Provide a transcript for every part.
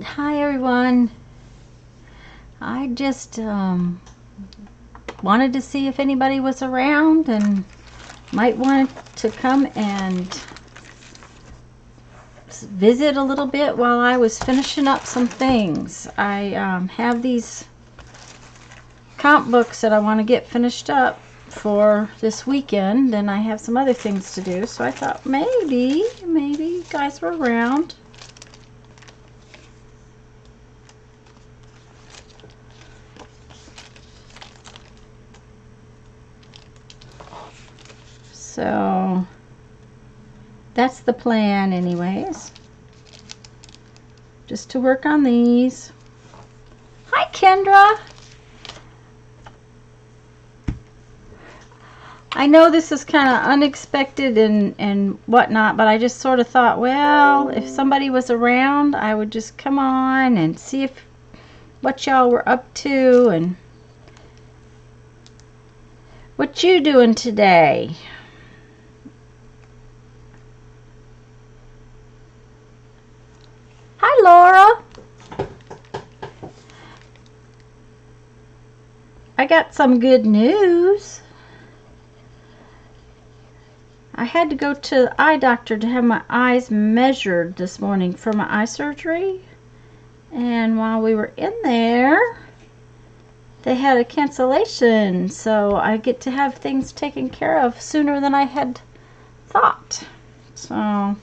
Hi everyone. I just wanted to see if anybody was around and might want to come and visit a little bit while I was finishing up some things. I have these comp books that I want to get finished up for this weekend, and I have some other things to do, so I thought maybe you guys were around. So that's the plan anyways. Just to work on these. Hi Kendra. I know this is kind of unexpected and whatnot, but I just sort of thought, well, if somebody was around, I would just come on and see if what y'all were up to and what you doing today. Hi, Laura. I got some good news. I had to go to the eye doctor to have my eyes measured this morning for my eye surgery. And while we were in there, they had a cancellation. So I get to have things taken care of sooner than I had thought. So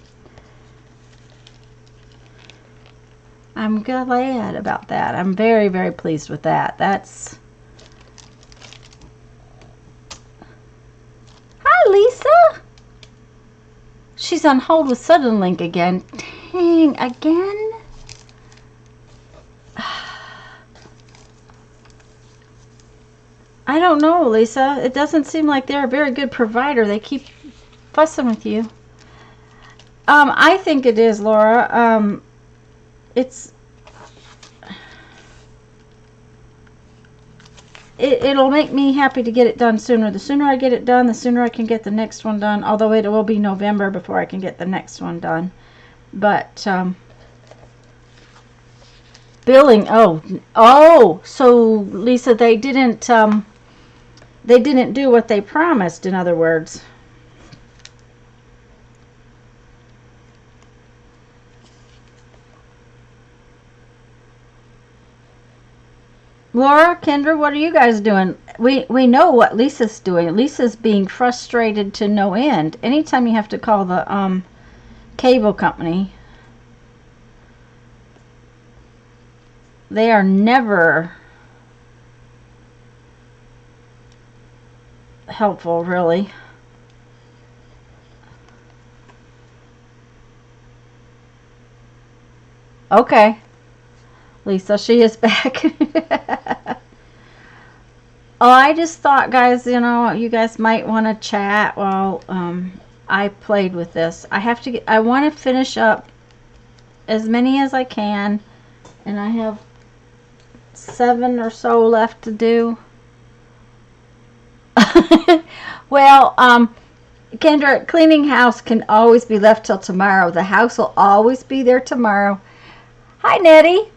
I'm glad about that. I'm very, very pleased with that. Hi, Lisa. She's on hold with Suddenlink again. Dang, again? I don't know, Lisa. It doesn't seem like they're a very good provider. They keep fussing with you. I think it is, Laura. It'll make me happy to get it done sooner. The sooner I get it done, the sooner I can get the next one done. Although it will be November before I can get the next one done. But billing. So Lisa, they didn't do what they promised. In other words. Laura, Kendra, what are you guys doing? We know what Lisa's doing. Lisa's being frustrated to no end. Anytime you have to call the cable company, they are never helpful, really. Okay. Lisa, she is back. Oh, I just thought, guys, you guys might want to chat while I played with this. I want to finish up as many as I can, and I have 7 or so left to do. Well, Kendra, cleaning house can always be left till tomorrow. The house will always be there tomorrow. Hi, Nettie.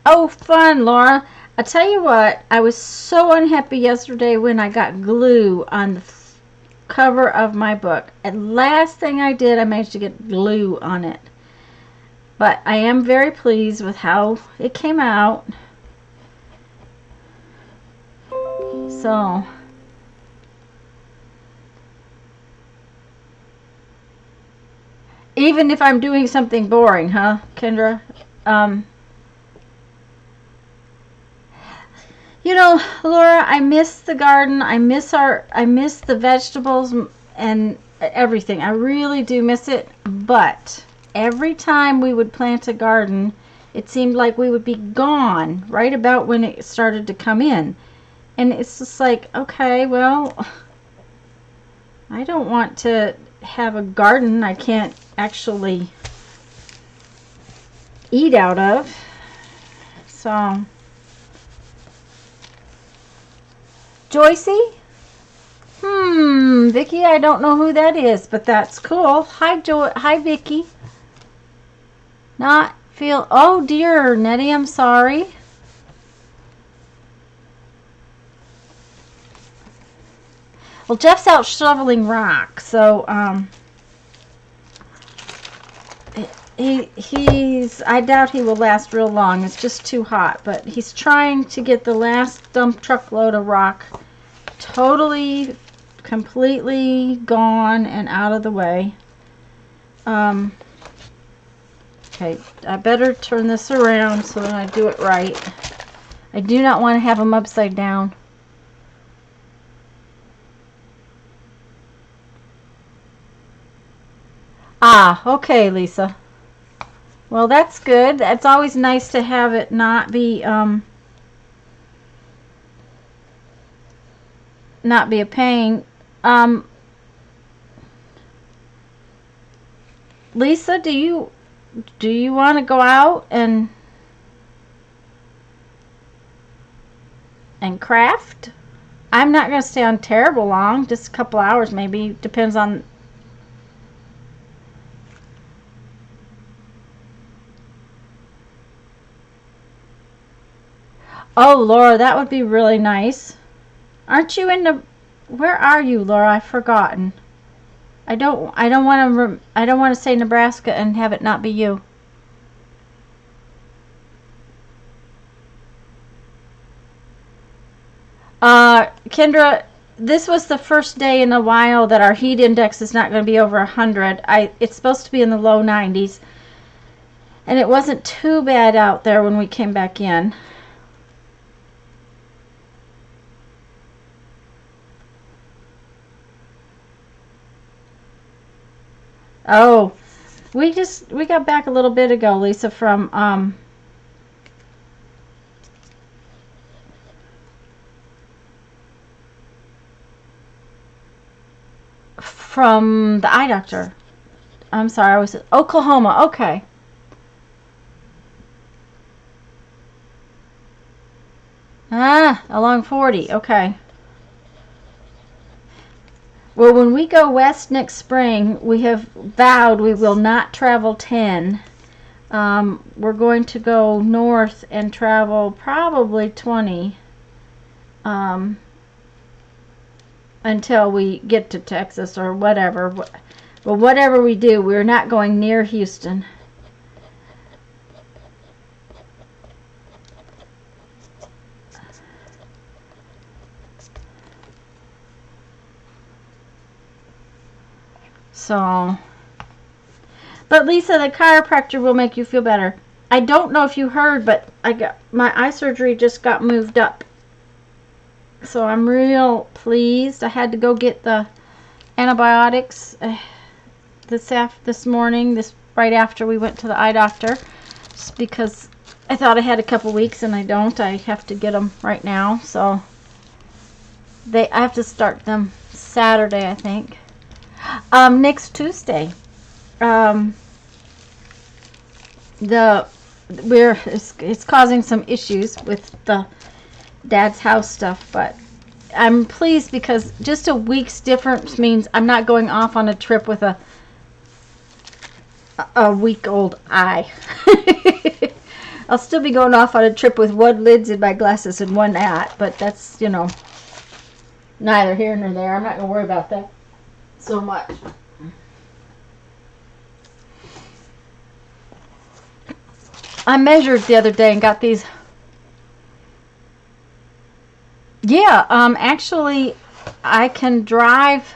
Oh, fun, Laura. I tell you what, I was so unhappy yesterday when I got glue on the cover of my book. And last thing I did, I managed to get glue on it. But I am very pleased with how it came out. So, even if I'm doing something boring, huh, Kendra? Laura, I miss the garden. I miss the vegetables and everything. I really do miss it. But every time we would plant a garden, it seemed like we would be gone right about when it started to come in. And it's just like, okay, well, I don't want to have a garden I can't actually eat out of. So, Joycey, Vicky, I don't know who that is, but that's cool. Hi, Joy. Hi, Vicky. Not feel. Oh dear, Nettie, I'm sorry. Well, Jeff's out shoveling rock, so he's. I doubt he will last real long. It's just too hot. But he's trying to get the last dump truck load of rock totally, completely gone and out of the way. Okay, I better turn this around so that I do it right. I do not want to have them upside down. Ah, okay, Lisa. Well, that's good. It's always nice to have it not be a pain. Lisa, do you want to go out and craft? I'm not going to stay on terrible long, just a couple hours maybe. Depends on. Oh, Laura, that would be really nice. Aren't you in the? Where are you, Laura? I've forgotten. I don't want to say Nebraska and have it not be you. Kendra, this was the first day in a while that our heat index is not going to be over 100. It's supposed to be in the low 90s. And it wasn't too bad out there when we came back in. Oh, we got back a little bit ago, Lisa, from the eye doctor. I'm sorry, I was in Oklahoma. Okay. Along 40. Okay. Well, when we go west next spring, we have vowed we will not travel 10. We're going to go north and travel probably 20 until we get to Texas or whatever. But whatever we do, we're not going near Houston. So, but Lisa, the chiropractor will make you feel better. I don't know if you heard, but my eye surgery just got moved up. So I'm real pleased. I had to go get the antibiotics this morning, right after we went to the eye doctor, just because I thought I had a couple weeks and I don't. I have to get them right now. So I have to start them Saturday, I think. Next Tuesday. It's causing some issues with the Dad's house stuff, but I'm pleased because just a week's difference means I'm not going off on a trip with a week-old eye. I'll still be going off on a trip with one lids in my glasses and one at, but that's, neither here nor there. I'm not going to worry about that so much. I measured the other day and got these. Yeah, actually, I can drive.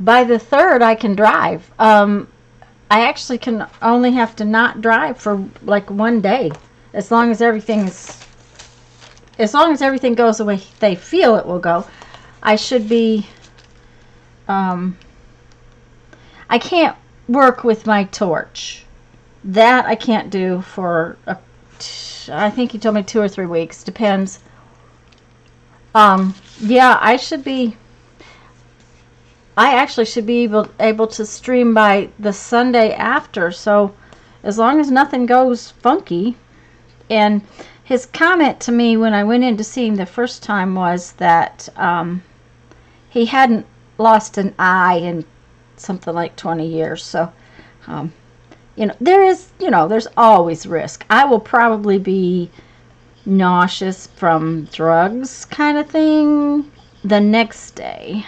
By the 3rd, I can drive. I actually can only have to not drive for like one day, as long as everything goes the way they feel it will go. I should be. I can't work with my torch. That I can't do for I think he told me 2 or 3 weeks. Depends. Yeah, I actually should be able to stream by the Sunday after. So as long as nothing goes funky, and his comment to me when I went in to see him the first time was that he hadn't lost an eye in something like 20 years. So, there's always risk. I will probably be nauseous from drugs kind of thing the next day,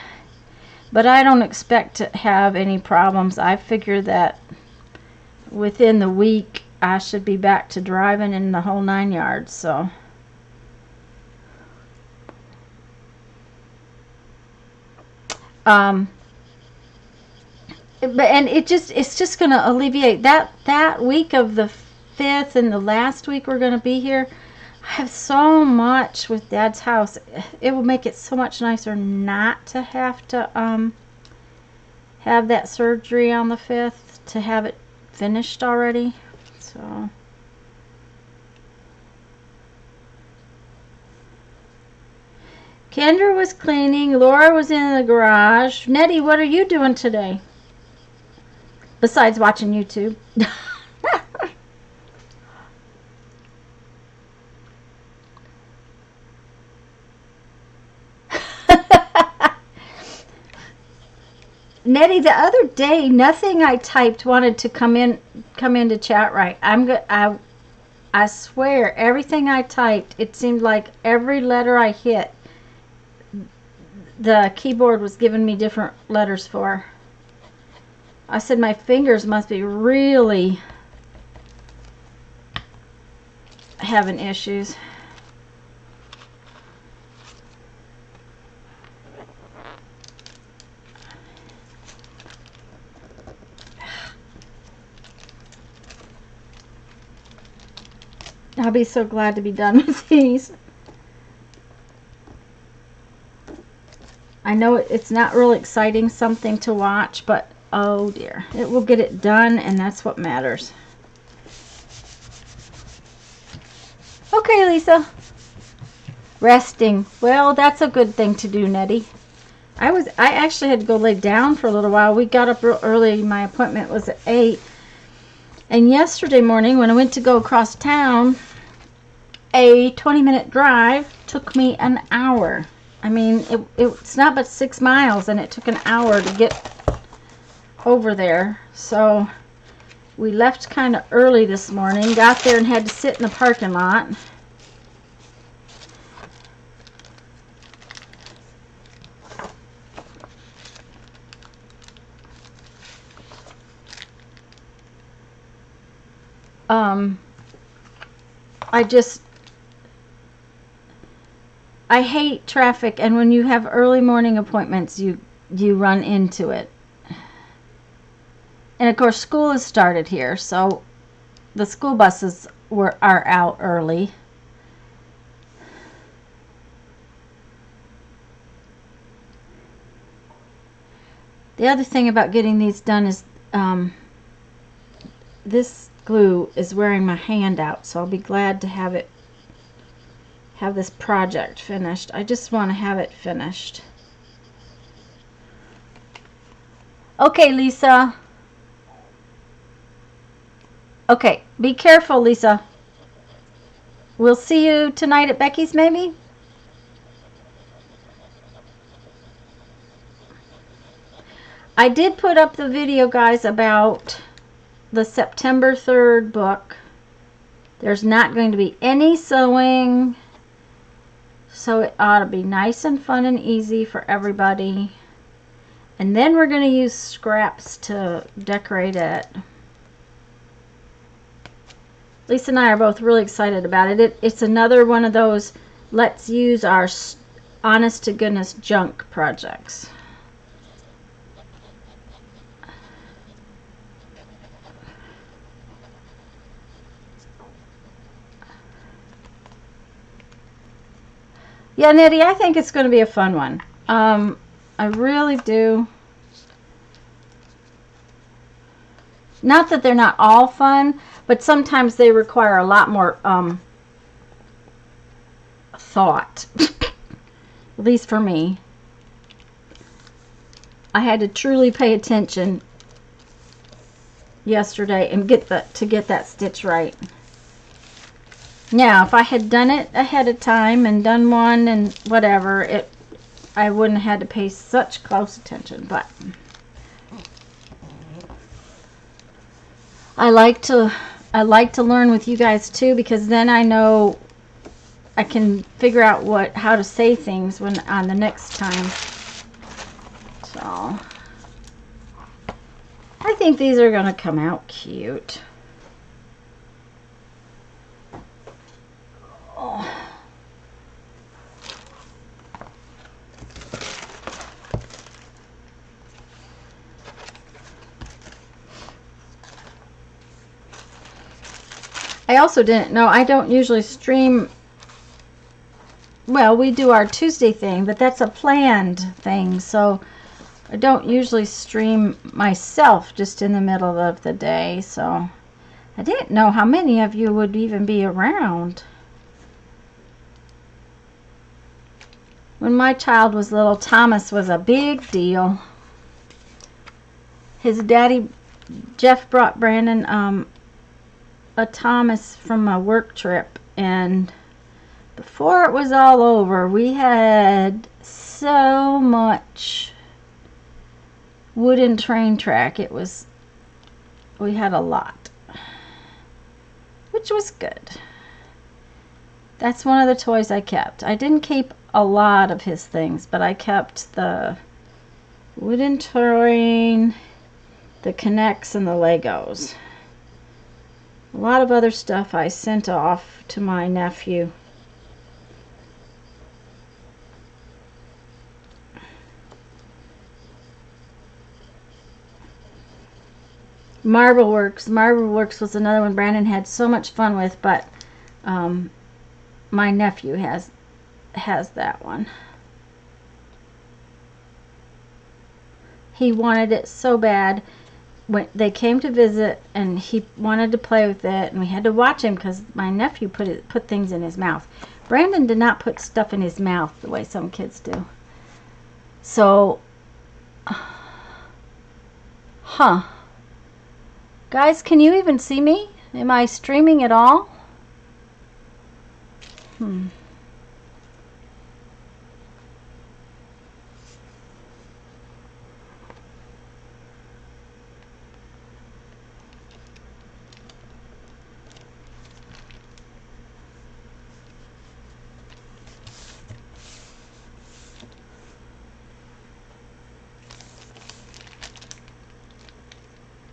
but I don't expect to have any problems. I figure that within the week I should be back to driving in the whole 9 yards. So it's just going to alleviate that week of the 5th and the last week we're going to be here. I have so much with Dad's house. It will make it so much nicer not to have to have that surgery on the 5th, to have it finished already. So Kendra was cleaning, Laura was in the garage. Nettie, what are you doing today besides watching YouTube? Nettie, the other day, nothing I typed wanted to come into chat right. I swear, everything I typed, it seemed like every letter I hit, the keyboard was giving me different letters for. I said my fingers must be really having issues. I'll be so glad to be done with these. I know it's not real exciting something to watch, but oh dear, it will get it done, and that's what matters. Okay, Lisa. Resting. Well, that's a good thing to do, Nettie. I actually had to go lay down for a little while. We got up real early. My appointment was at 8. And yesterday morning, when I went to go across town, a 20-minute drive took me an hour. I mean, it's not but 6 miles, and it took an hour to get over there. So we left kind of early this morning, got there and had to sit in the parking lot. I hate traffic, and when you have early morning appointments, you run into it. And of course, school has started here, so the school buses are out early. The other thing about getting these done is this glue is wearing my hand out, so I'll be glad to have this project finished. I just want to have it finished. Okay, Lisa. Okay, be careful, Lisa. We'll see you tonight at Becky's, maybe? I did put up the video, guys, about the September 3rd book. There's not going to be any sewing, so it ought to be nice and fun and easy for everybody. And then we're going to use scraps to decorate it. Lisa and I are both really excited about it. It's another one of those let's use our honest to goodness junk projects. Yeah, Nettie, I think it's going to be a fun one. I really do. Not that they're not all fun, but sometimes they require a lot more thought. At least for me. I had to truly pay attention yesterday and get that stitch right. Now, if I had done it ahead of time and done one and whatever, I wouldn't have had to pay such close attention. But I like to learn with you guys too, because then I know I can figure out how to say things when on the next time. So I think these are gonna come out cute. Oh. I also didn't know, I don't usually stream. Well, we do our Tuesday thing, but that's a planned thing, so I don't usually stream myself just in the middle of the day, so I didn't know how many of you would even be around. When my child was little, Thomas was a big deal. His daddy, Jeff, brought Brandon a Thomas from a work trip, and before it was all over, we had so much wooden train track. We had a lot, which was good. That's one of the toys I kept. I didn't keep a lot of his things, but I kept the wooden train, the K'NEX, and the Legos. A lot of other stuff I sent off to my nephew. Marble Works. Marble Works was another one Brandon had so much fun with, but my nephew has that one. He wanted it so bad. When they came to visit, and he wanted to play with it, and we had to watch him because my nephew put things in his mouth. Brandon did not put stuff in his mouth the way some kids do. So, guys, can you even see me? Am I streaming at all?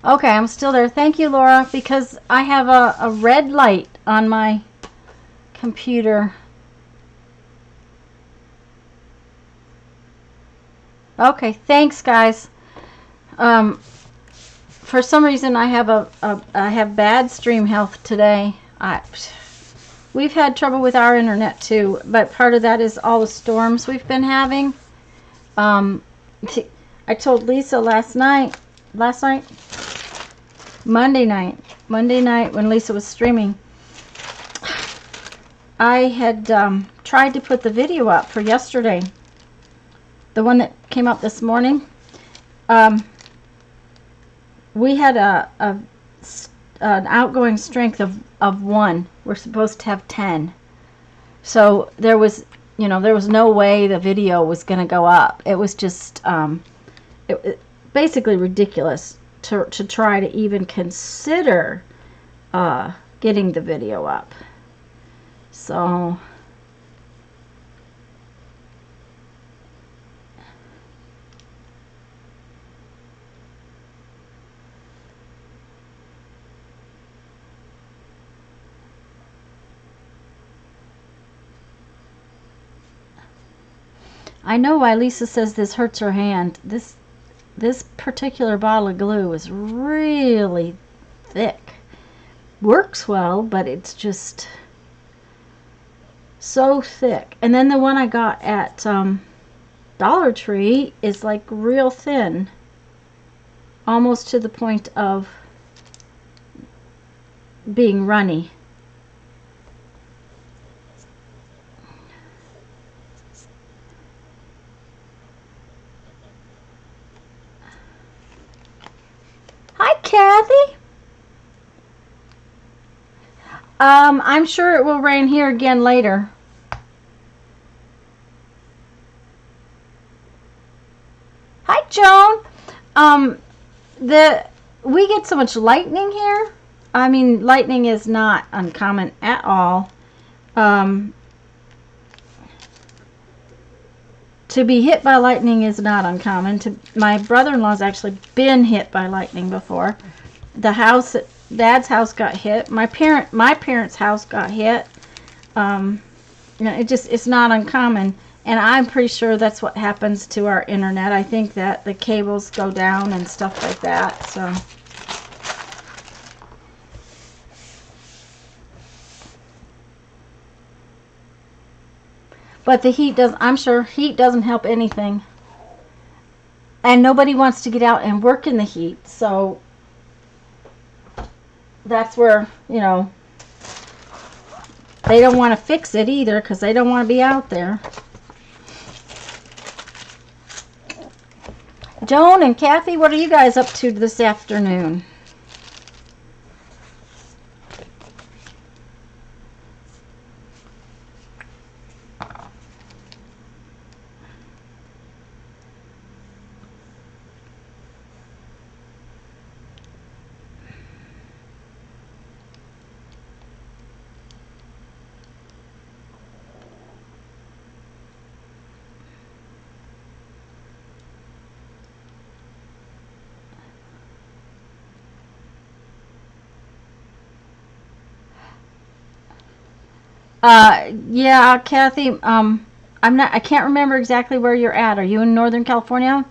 Okay, I'm still there. Thank you, Laura, because I have a red light on my computer. Okay, thanks, guys. For some reason, I have bad stream health today. We've had trouble with our internet too, but part of that is all the storms we've been having. I told Lisa Monday night when Lisa was streaming, I had tried to put the video up for yesterday, the one that came up this morning. We had an outgoing strength of 1. We're supposed to have 10. So there was no way the video was going to go up. It was just basically ridiculous to try to even consider getting the video up. So I know why Lisa says this hurts her hand. This particular bottle of glue is really thick. Works well, but it's just so thick. And then the one I got at Dollar Tree is like real thin, almost to the point of being runny. Hi, Kathy. I'm sure it will rain here again later. Hi, Joan. Um, we get so much lightning here. I mean, lightning is not uncommon at all. To be hit by lightning is not uncommon. My brother-in-law's actually been hit by lightning before. The house, Dad's house got hit. My parents' house got hit. It's not uncommon. And I'm pretty sure that's what happens to our internet. I think that the cables go down and stuff like that. So. But the heat I'm sure heat doesn't help anything. And nobody wants to get out and work in the heat. So that's where, they don't want to fix it either because they don't want to be out there. Joan and Kathy, what are you guys up to this afternoon? Yeah, Kathy, I can't remember exactly where you're at. Are you in Northern California?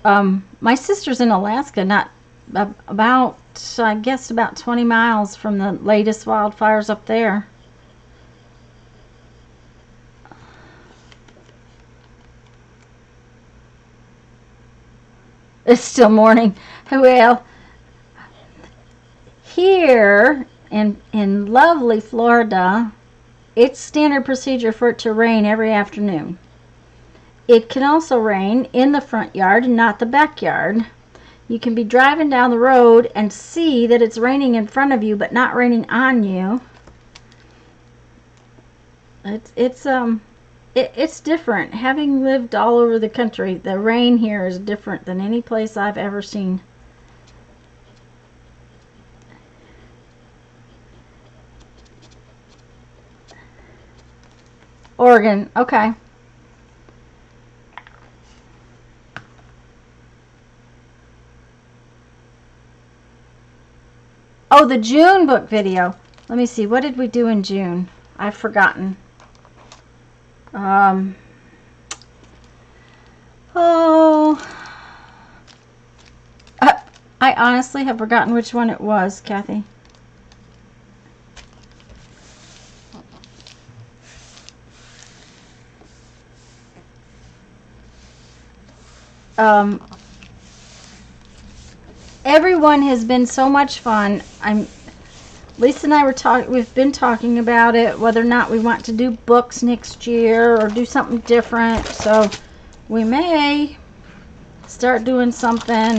My sister's in Alaska, not about, I guess, about 20 miles from the latest wildfires up there. It's still morning. Well, here in lovely Florida, it's standard procedure for it to rain every afternoon. It can also rain in the front yard and not the backyard. You can be driving down the road and see that it's raining in front of you but not raining on you. It's different. Having lived all over the country, the rain here is different than any place I've ever seen. Oregon, okay. Oh, the June book video. Let me see. What did we do in June? I've forgotten. I honestly have forgotten which one it was, Kathy. Everyone has been so much fun. Lisa and I we've been talking about it, whether or not we want to do books next year or do something different. So we may start doing something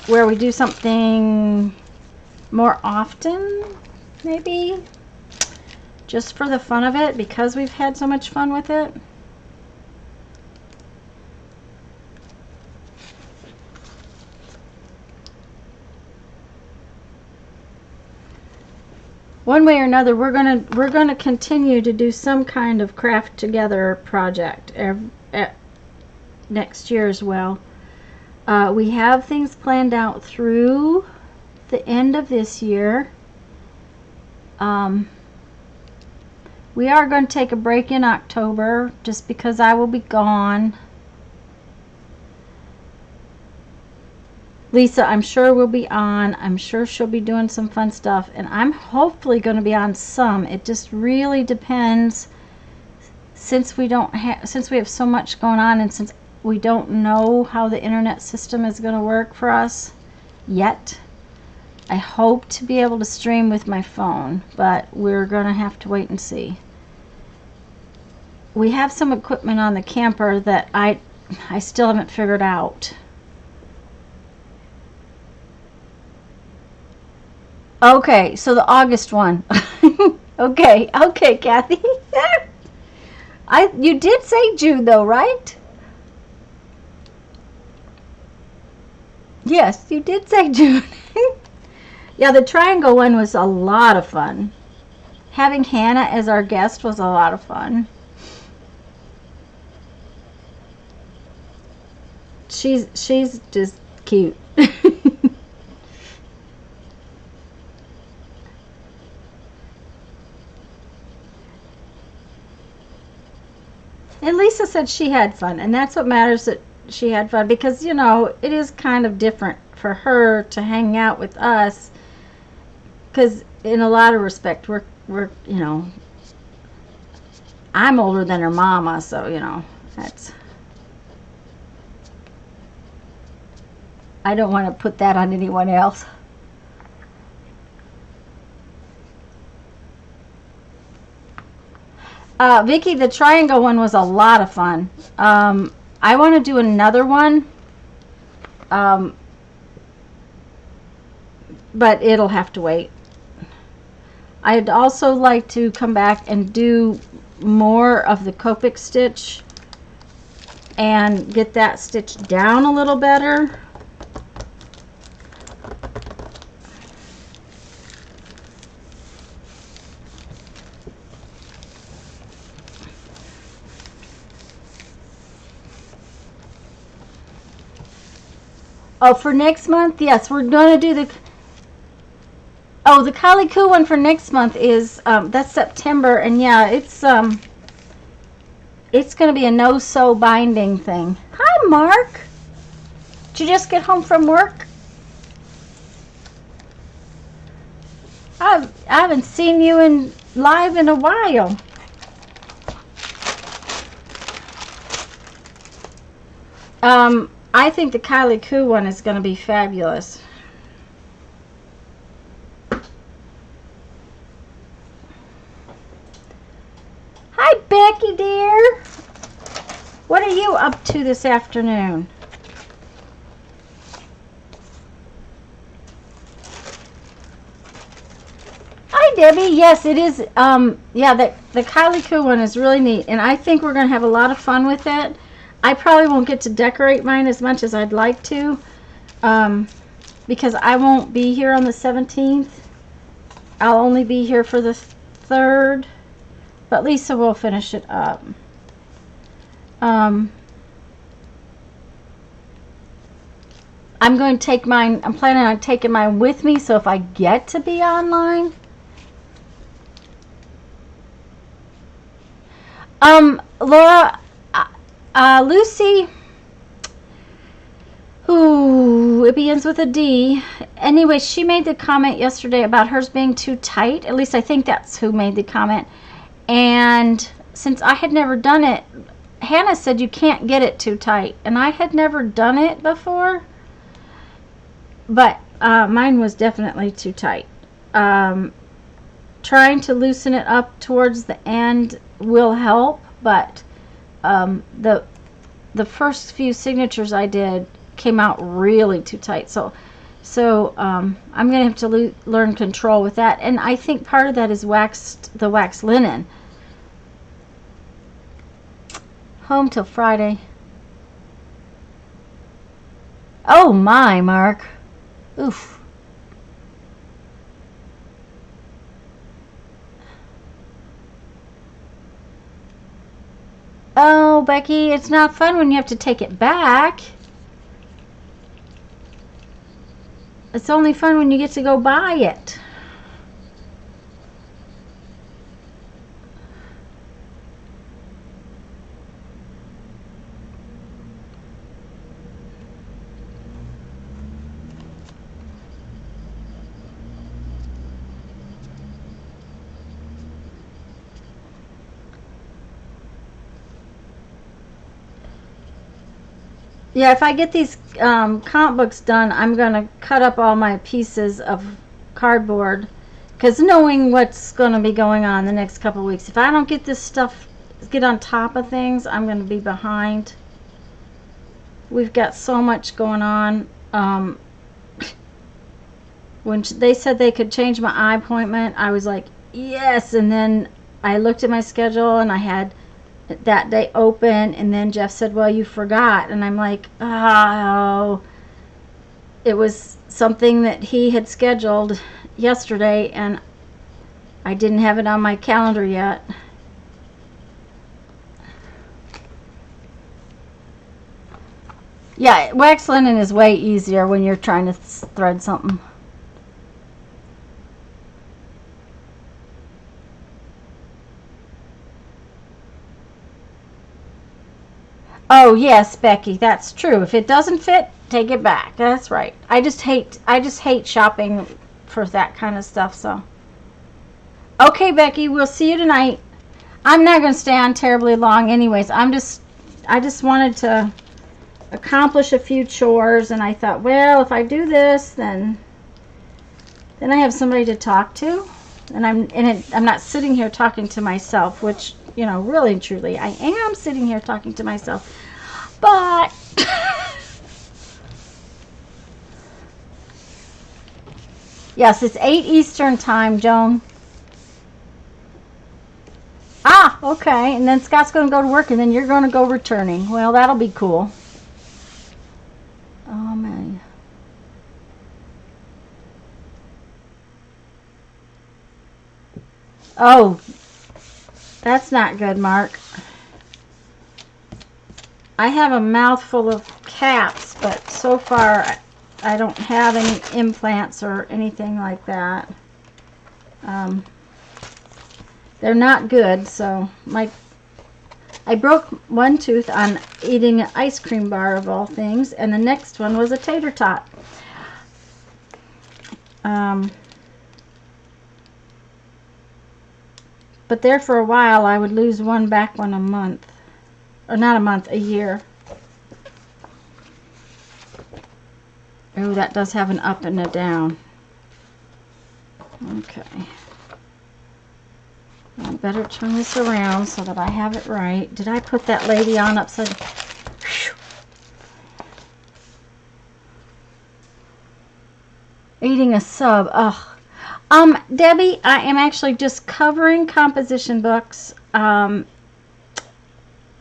where we do something more often, maybe, just for the fun of it, because we've had so much fun with it. One way or another, we're gonna continue to do some kind of craft together project next year as well. We have things planned out through the end of this year. We are going to take a break in October just because I will be gone. Lisa, I'm sure will be on. I'm sure she'll be doing some fun stuff, and I'm hopefully going to be on some. It just really depends, since we have so much going on, and since we don't know how the internet system is going to work for us yet. I hope to be able to stream with my phone, but we're going to have to wait and see. We have some equipment on the camper that I still haven't figured out. Okay, so the August one. Okay, okay, Kathy. You did say June though, right? Yes, you did say June. Yeah, the triangle one was a lot of fun. Having Hannah as our guest was a lot of fun. She's just cute. And Lisa said she had fun, and that's what matters, that she had fun, because it is kind of different for her to hang out with us, because in a lot of respect we're I'm older than her mama, so that's I don't want to put that on anyone else. Vicky, the triangle one was a lot of fun. I want to do another one, um, but it'll have to wait. I'd also like to come back and do more of the Copic stitch and get that stitched down a little better. Oh, for next month, yes, we're going to do the. Oh, the Kaliku one for next month is that's September, and yeah, it's going to be a no-sew binding thing. Hi, Mark. Did you just get home from work? I haven't seen you in live in a while. I think the Kylie Koo one is going to be fabulous. Hi, Becky, dear. What are you up to this afternoon? Hi, Debbie. Yes, it is. Yeah, the Kylie Koo one is really neat, and I think we're going to have a lot of fun with it. I probably won't get to decorate mine as much as I'd like to, because I won't be here on the 17th. I'll only be here for the 3rd, but Lisa will finish it up. I'm going to take mine. I'm planning on taking mine with me, so if I get to be online. Laura, Lucy, who it begins with a D. Anyway, she made the comment yesterday about hers being too tight. At least I think that's who made the comment. And since I had never done it, Hannah said you can't get it too tight. And I had never done it before. But mine was definitely too tight. Trying to loosen it up towards the end will help, but the first few signatures I did came out really too tight. So I'm gonna have to learn control with that, and I think part of that is the waxed linen. Home till Friday. Oh my, Mark. Oof. Oh, Becky, it's not fun when you have to take it back. It's only fun when you get to go buy it. Yeah, if I get these comp books done, I'm going to cut up all my pieces of cardboard, because knowing what's going to be going on the next couple of weeks, if I don't get this stuff, get on top of things, I'm going to be behind. We've got so much going on. When they said they could change my eye appointment, I was like, yes. And then I looked at my schedule and I had that day open, and then Jeff said, well, you forgot. And I'm like, oh, it was something that he had scheduled yesterday and I didn't have it on my calendar yet. Yeah, wax linen is way easier when you're trying to thread something. Oh yes, Becky, that's true. If it doesn't fit, take it back. That's right. I just hate shopping for that kind of stuff. So, okay, Becky, we'll see you tonight. I'm not going to stay on terribly long, anyways. I just wanted to accomplish a few chores, and I thought, well, if I do this, then I have somebody to talk to, and I'm not sitting here talking to myself, which, you know, really and truly, I am sitting here talking to myself, but yes, it's 8 Eastern time, Joan. Ah, okay, and then Scott's going to go to work, and then you're going to go returning. Well, that'll be cool. Oh, man. Oh, that's not good, Mark. I have a mouthful of caps, but so far I don't have any implants or anything like that. They're not good, so I broke one tooth on eating an ice cream bar of all things, and the next one was a tater tot. But there for a while I would lose one back one a month. Or not a month, a year. Oh, that does have an up and a down. Okay. I better turn this around so that I have it right. Did I put that lady on upside? Whew. Eating a sub. Ugh. Debbie, I am actually just covering composition books.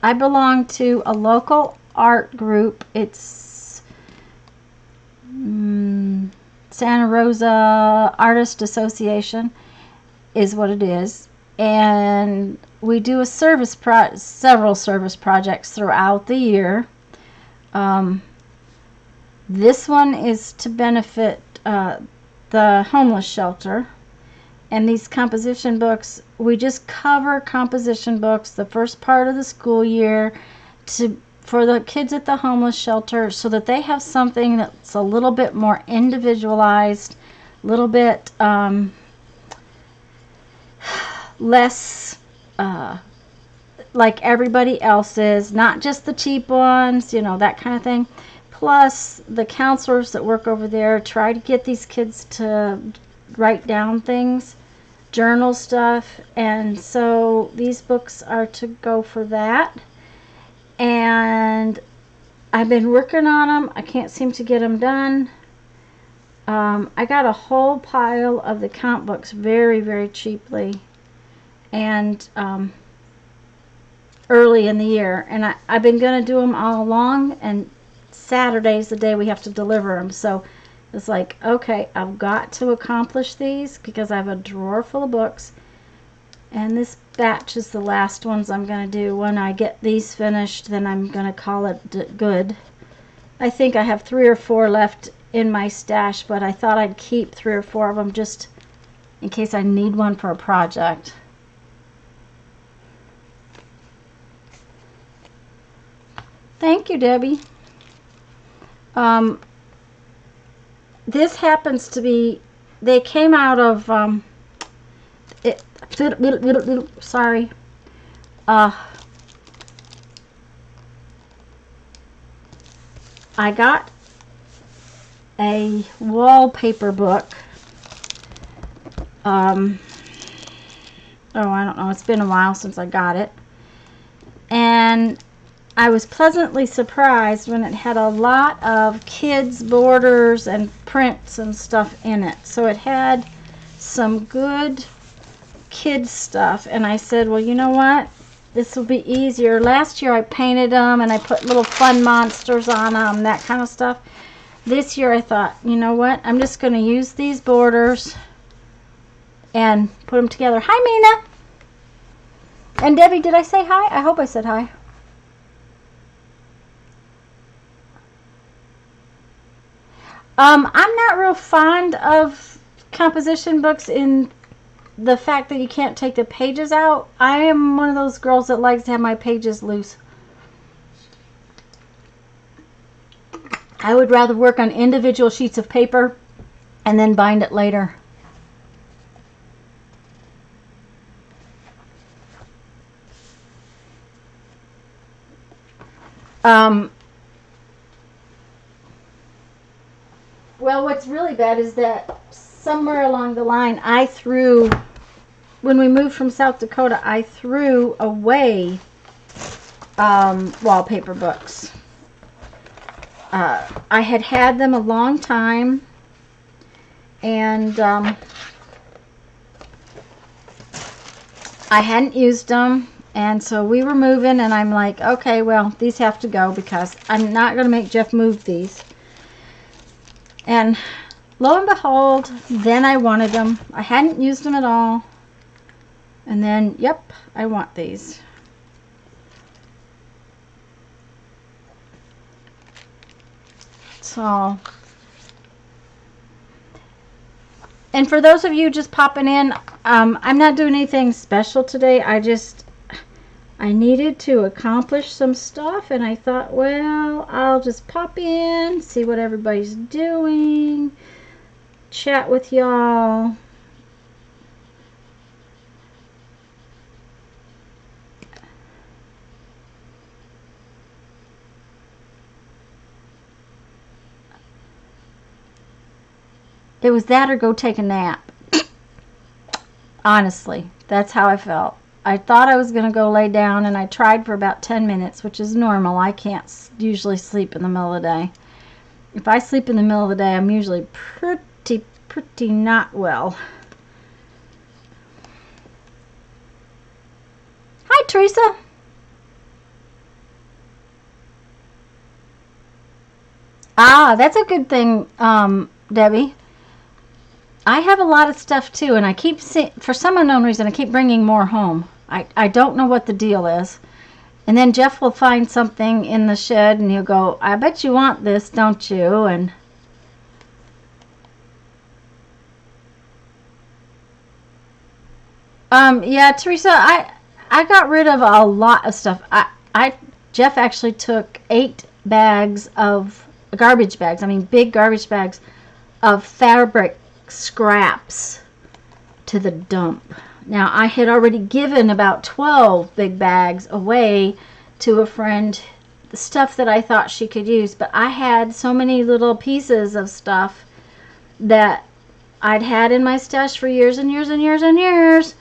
I belong to a local art group. It's Santa Rosa Artist Association is what it is. And we do several service projects throughout the year. This one is to benefit the homeless shelter. And these composition books, we just cover composition books the first part of the school year for the kids at the homeless shelter, so that they have something that's a little bit more individualized, a little bit less like everybody else's, not just the cheap ones, you know, that kind of thing. Plus, the counselors that work over there try to get these kids to write down things, journal stuff, and so these books are to go for that. And I've been working on them. I can't seem to get them done. I got a whole pile of the count books very, very cheaply, and early in the year, and I've been going to do them all along, and Saturday's the day we have to deliver them, so it's like, okay, I've got to accomplish these because I have a drawer full of books, and this batch is the last ones I'm going to do. When I get these finished, then I'm going to call it good. I think I have 3 or 4 left in my stash, but I thought I'd keep 3 or 4 of them just in case I need one for a project. Thank you, Debbie. This happens to be, they came out of, sorry, I got a wallpaper book. Oh, I don't know, it's been a while since I got it. And I was pleasantly surprised when it had a lot of kids' borders and prints and stuff in it. So it had some good kids stuff, and I said, well, you know what? This will be easier. Last year I painted them and I put little fun monsters on them, that kind of stuff. This year I thought, you know what? I'm just going to use these borders and put them together. Hi, Mina. And Debbie, did I say hi? I hope I said hi. I'm not real fond of composition books in the fact that you can't take the pages out. I am one of those girls that likes to have my pages loose. I would rather work on individual sheets of paper and then bind it later. Well, what's really bad is that somewhere along the line when we moved from South Dakota, I threw away wallpaper books. I had them a long time, and I hadn't used them, and so we were moving, and I'm like, okay, well, these have to go because I'm not going to make Jeff move these. And lo and behold, then I wanted them. I hadn't used them at all. And then, yep, I want these. So, and for those of you just popping in, I'm not doing anything special today. I needed to accomplish some stuff, and I thought, well, I'll just pop in, see what everybody's doing, chat with y'all. It was that or go take a nap. Honestly, that's how I felt. I thought I was going to go lay down, and I tried for about 10 minutes, which is normal. I can't usually sleep in the middle of the day. If I sleep in the middle of the day, I'm usually pretty not well. Hi, Teresa. Ah, that's a good thing, Debbie. I have a lot of stuff too, and I keep for some unknown reason I keep bringing more home. I don't know what the deal is. And then Jeff will find something in the shed and he'll go, I bet you want this, don't you? And yeah, Teresa, I got rid of a lot of stuff. Jeff actually took 8 bags of garbage bags. I mean, big garbage bags of fabric scraps to the dump. Now, I had already given about 12 big bags away to a friend, the stuff that I thought she could use, but I had so many little pieces of stuff that I'd had in my stash for years and years and years and years,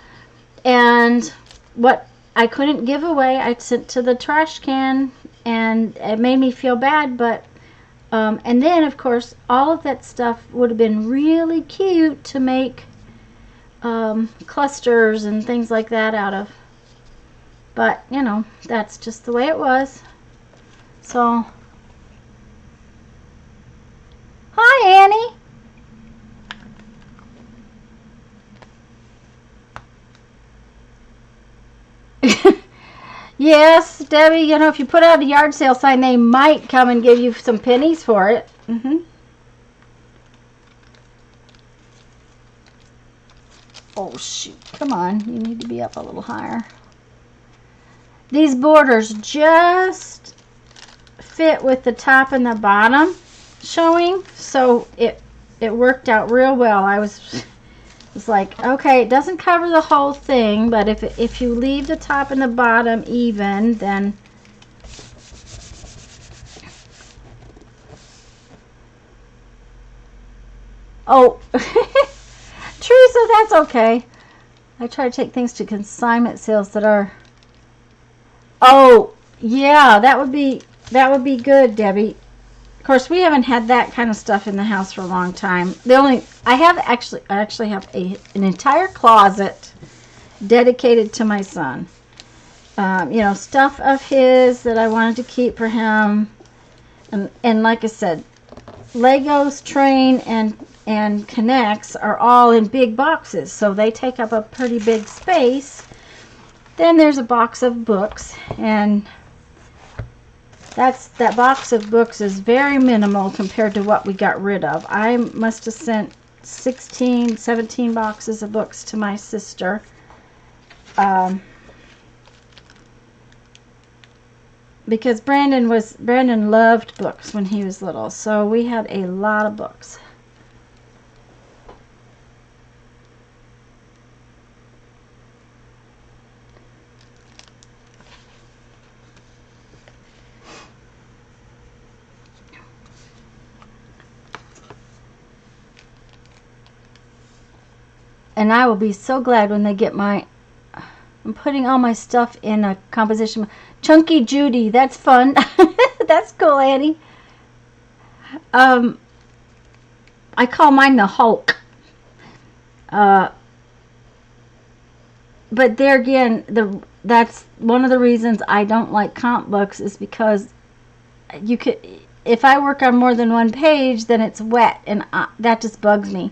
and what I couldn't give away, I sent to the trash can, and it made me feel bad, but and then, of course, all of that stuff would have been really cute to make clusters and things like that out of. But, you know, that's just the way it was. So, hi, Annie. Yes, Debbie, you know, if you put out a yard sale sign, they might come and give you some pennies for it. Oh, shoot. Come on. You need to be up a little higher. These borders just fit with the top and the bottom showing, so it worked out real well. I was like, okay, it doesn't cover the whole thing, but if you leave the top and the bottom even, then oh, Teresa, that's okay. I try to take things to consignment sales that are. Oh, yeah, that would be good, Debbie. course, we haven't had that kind of stuff in the house for a long time. I actually have an entire closet dedicated to my son. You know, stuff of his that I wanted to keep for him. And like I said, Legos, Train, and K'NEX are all in big boxes, so they take up a pretty big space. Then there's a box of books, and that box of books is very minimal compared to what we got rid of. I must have sent 16, 17 boxes of books to my sister. Because Brandon loved books when he was little, so we had a lot of books. And I will be so glad when they get I'm putting all my stuff in a composition. Chunky Judy, that's fun. That's cool, Annie. I call mine the Hulk. But there again, that's one of the reasons I don't like comp books, is because if I work on more than one page, then it's wet, and that just bugs me.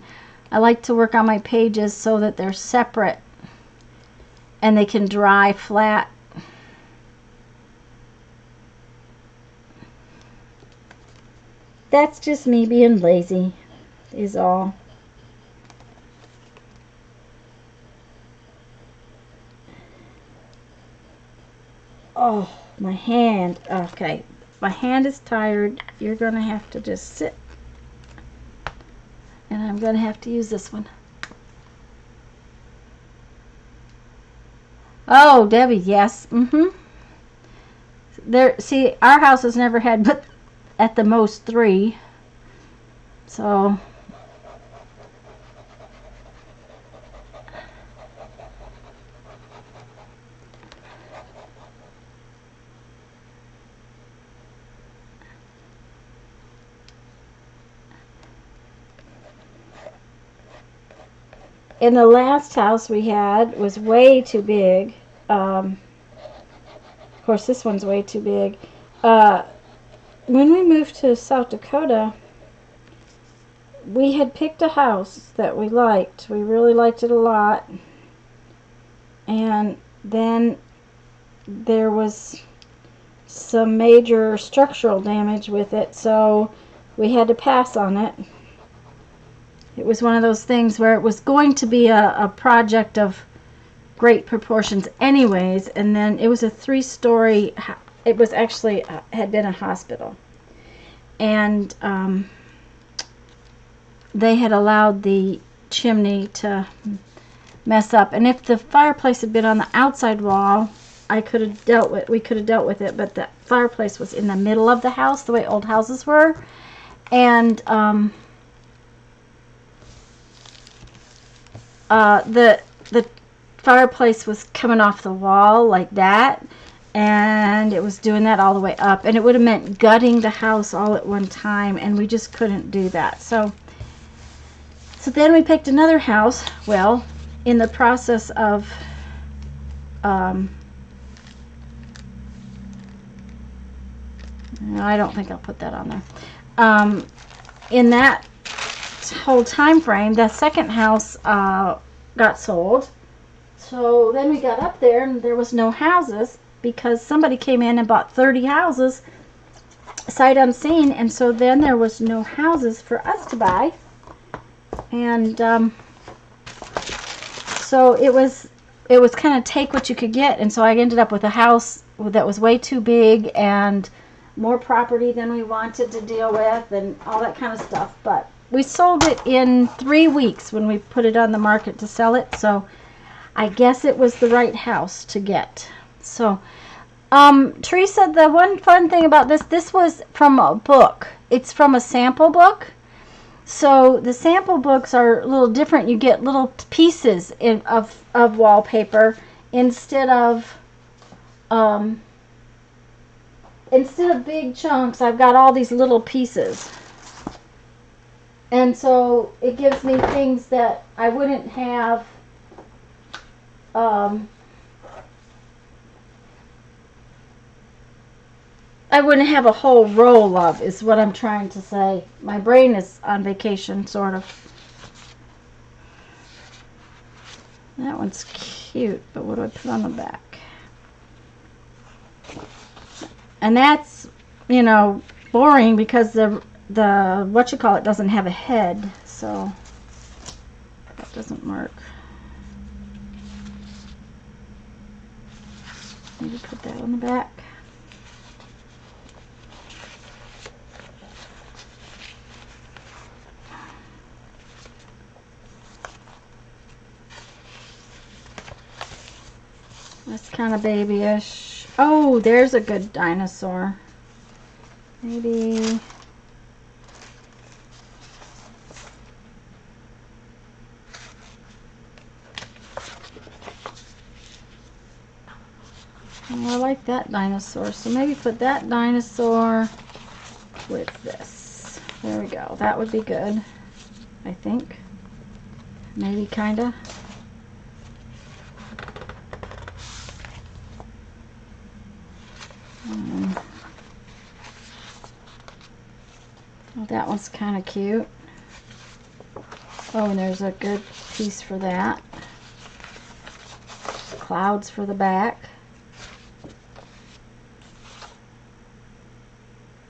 I like to work on my pages so that they're separate and they can dry flat. That's just me being lazy, is all. Oh, my hand. Okay, my hand is tired. You're going to have to just sit. And I'm going to have to use this one. Oh, Debbie, yes. See, our house has never had but at the most 3. So in the last house we had was way too big. Of course, this one's way too big. When we moved to South Dakota, we had picked a house that we liked. We really liked it a lot. And then there was some major structural damage with it, so we had to pass on it. It was one of those things where it was going to be a project of great proportions anyways, and then it was a 3-story, it was actually, had been a hospital. And they had allowed the chimney to mess up. And if the fireplace had been on the outside wall, we could have dealt with it, but the fireplace was in the middle of the house, the way old houses were. And the fireplace was coming off the wall like that, and it was doing that all the way up, and it would have meant gutting the house all at one time, and we just couldn't do that. So then we picked another house. Well, in the process of I don't think I'll put that on there. In that whole time frame, the second house got sold. So then we got up there and there was no houses, because somebody came in and bought 30 houses sight unseen, and so then there was no houses for us to buy. And so it was kind of take what you could get, and so I ended up with a house that was way too big and more property than we wanted to deal with and all that kind of stuff. But we sold it in 3 weeks when we put it on the market to sell it, so I guess it was the right house to get. So Teresa, the one fun thing about this was from a book. It's from a sample book. So the sample books are a little different. You get little pieces of wallpaper instead of instead of big chunks, I've got all these little pieces. And so it gives me things that I wouldn't have I wouldn't have a whole roll of, is what I'm trying to say. My brain is on vacation, sort of. That one's cute, but what do I put on the back? And that's, you know, boring because the what you call it doesn't have a head, so that doesn't work. Maybe put that on the back. That's kind of babyish. Oh, there's a good dinosaur. Maybe. Oh, I like that dinosaur, so maybe put that dinosaur with this. There we go. That would be good, I think. Maybe, kinda. Well, that one's kind of cute. Oh, and there's a good piece for that. Clouds for the back.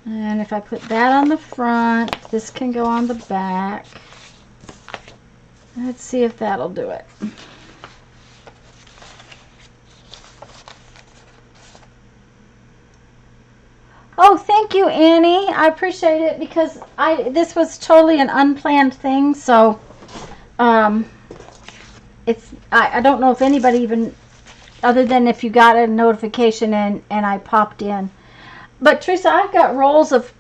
And if I put that on the front, this can go on the back. Let's see if that'll do it. Oh, thank you, Annie. I appreciate it because this was totally an unplanned thing. So, I don't know if anybody even, other than if you got a notification and I popped in. But Teresa, I've got rolls of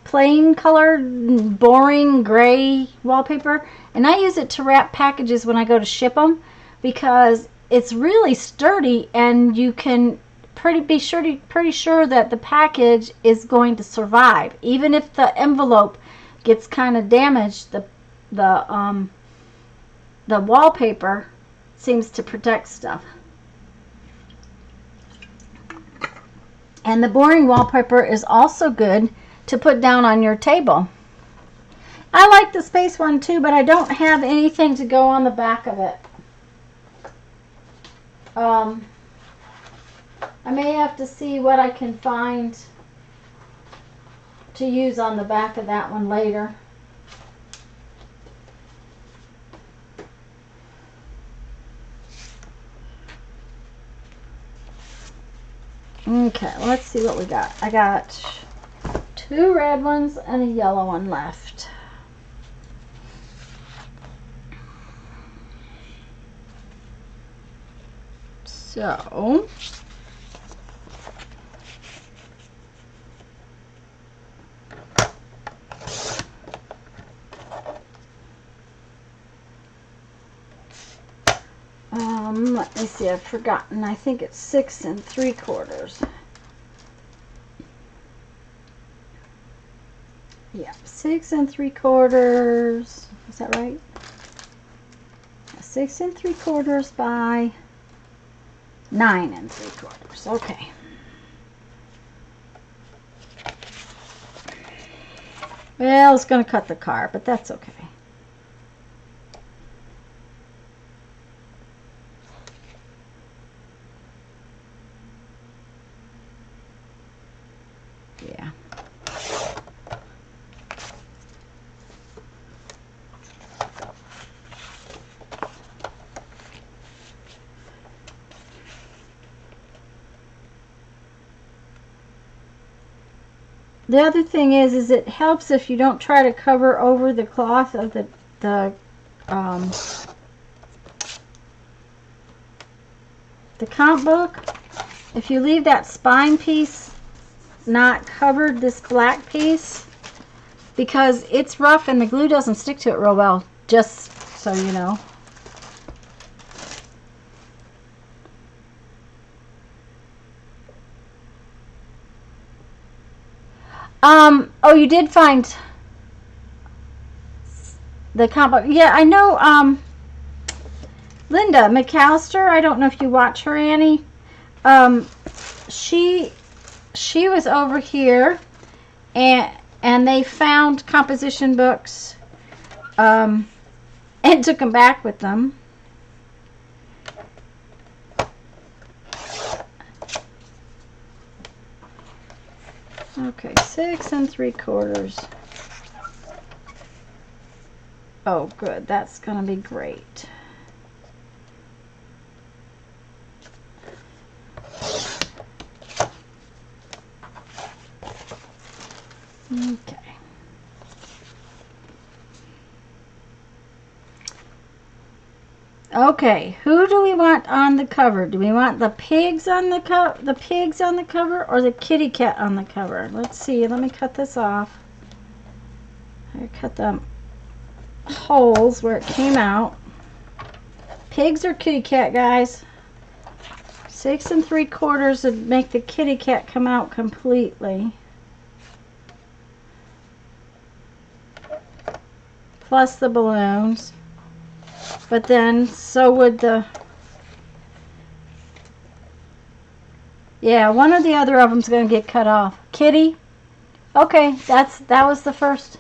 plain colored, boring gray wallpaper, and I use it to wrap packages when I go to ship them because it's really sturdy and you can pretty sure that the package is going to survive, even if the envelope gets kind of damaged. The wallpaper seems to protect stuff. And the boring wallpaper is also good to put down on your table. I like the space one too, but I don't have anything to go on the back of it. I may have to see what I can find to use on the back of that one later. Okay, let's see what we got. I got 2 red ones and a yellow one left. So, let me see, I've forgotten. I think it's 6 3/4. Yeah, 6 3/4. Is that right? 6 3/4 by 9 3/4. Okay. Well, it's going to cut the car, but that's okay. Yeah. The other thing is it helps if you don't try to cover over the cloth of the comp book. If you leave that spine piece not covered, this black piece, because it's rough and the glue doesn't stick to it real well, just so you know. Oh, you did find the combo. Yeah, I know. Linda McAllister. I don't know if you watch her, Annie. Um, she was over here, and they found composition books, and took them back with them. Okay, 6 3/4. Oh, good. That's gonna be great. Okay. Okay, who do we want on the cover? Do we want the pigs on the cover, or the kitty cat on the cover? Let's see. Let me cut this off. I cut the holes where it came out. Pigs or kitty cat, guys? 6 3/4 would make the kitty cat come out completely. Plus the balloons. But then so would the... Yeah, one or the other of them's going to get cut off. Kitty? Okay, that was the first.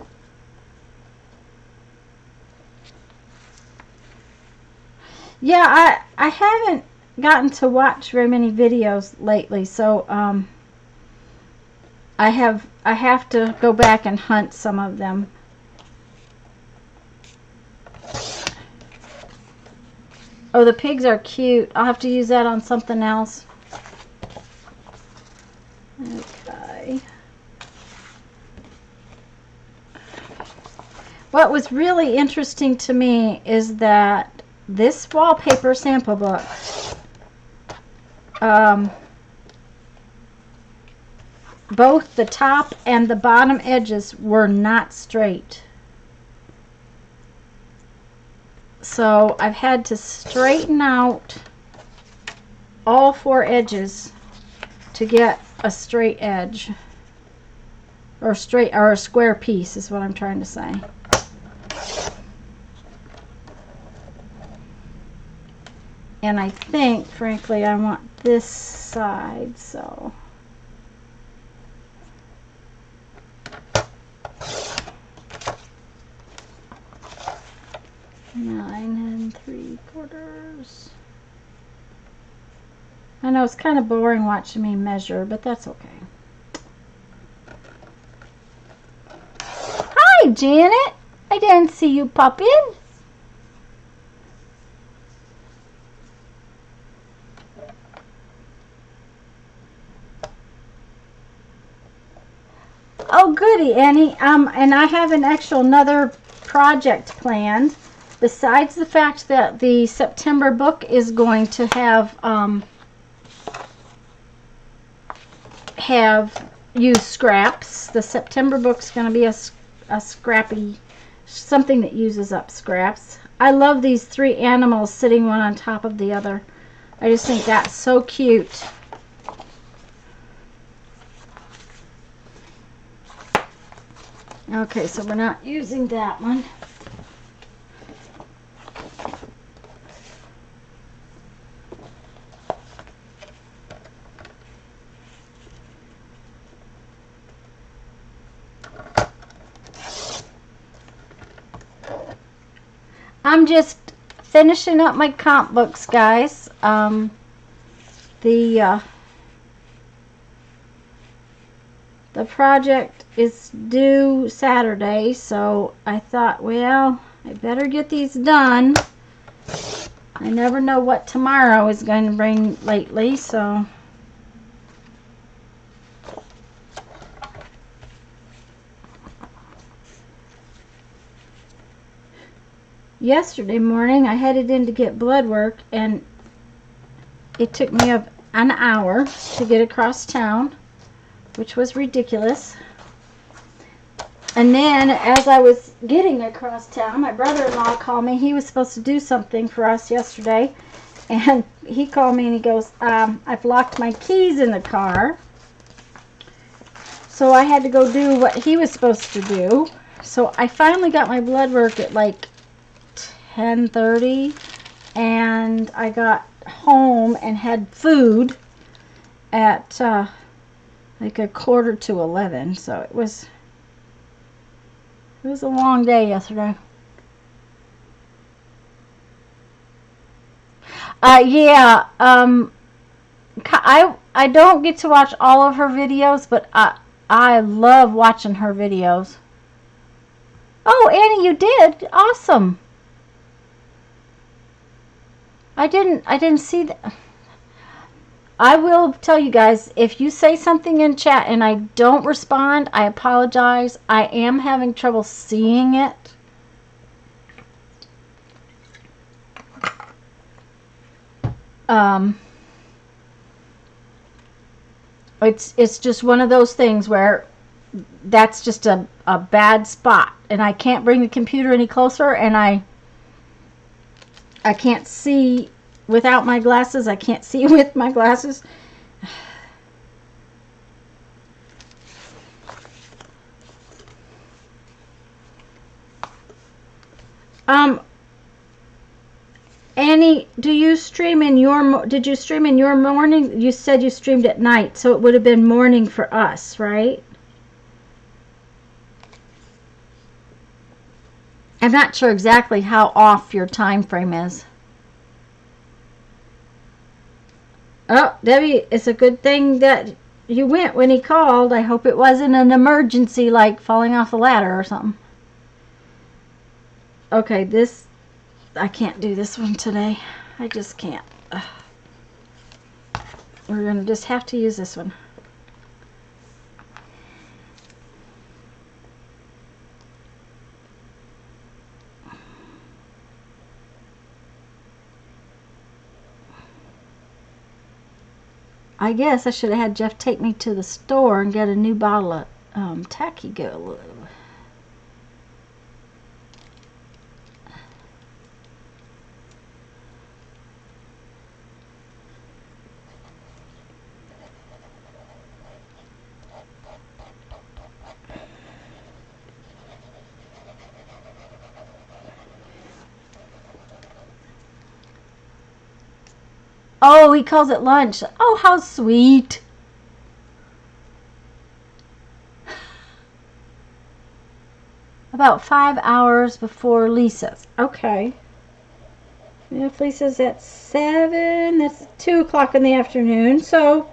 Yeah, I haven't gotten to watch very many videos lately, so I have to go back and hunt some of them. Oh, the pigs are cute. I'll have to use that on something else. Okay. What was really interesting to me is that this wallpaper sample book, both the top and the bottom edges were not straight. So I've had to straighten out all 4 edges to get a straight edge, or a square piece is what I'm trying to say. And I think, frankly, I want this side, so... Nine 3/4. I know it's kind of boring watching me measure, but that's okay. Hi, Janet. I didn't see you pop in. Oh, goody, Annie. And I have another project planned. Besides the fact that the September book is going to have used scraps. The September book's going to be a scrappy, something that uses up scraps. I love these 3 animals sitting one on top of the other. I just think that's so cute. Okay, so we're not using that one. I'm just finishing up my comp books, guys. The project is due Saturday, so I thought, well, I better get these done. I never know what tomorrow is going to bring lately, so... Yesterday morning, I headed in to get blood work, and it took me an hour to get across town, which was ridiculous. And then, as I was getting across town, my brother-in-law called me. He was supposed to do something for us yesterday, and he called me and he goes, I've locked my keys in the car. So I had to go do what he was supposed to do. So I finally got my blood work at like 10:30, and I got home and had food at like 10:45. So it was a long day yesterday. Yeah. I don't get to watch all of her videos, but I love watching her videos. Oh, Annie, you did. Awesome. I didn't see that. I will tell you guys, if you say something in chat and I don't respond, I apologize. I am having trouble seeing it. It's just one of those things where that's just a bad spot, and I can't bring the computer any closer, and I can't see without my glasses. I can't see with my glasses. Annie, do you stream in your, did you stream in your morning? You said you streamed at night, so it would have been morning for us, right? I'm not sure exactly how off your time frame is. Oh, Debbie, it's a good thing that you went when he called. I hope it wasn't an emergency like falling off the ladder or something. Okay, this, I can't do this one today. I just can't. We're going to just have to use this one. I guess I should have had Jeff take me to the store and get a new bottle of Tacky Glue. Oh, he calls it lunch. Oh, how sweet. About 5 hours before Lisa's. Okay. If Lisa's at 7, that's 2 o'clock in the afternoon. So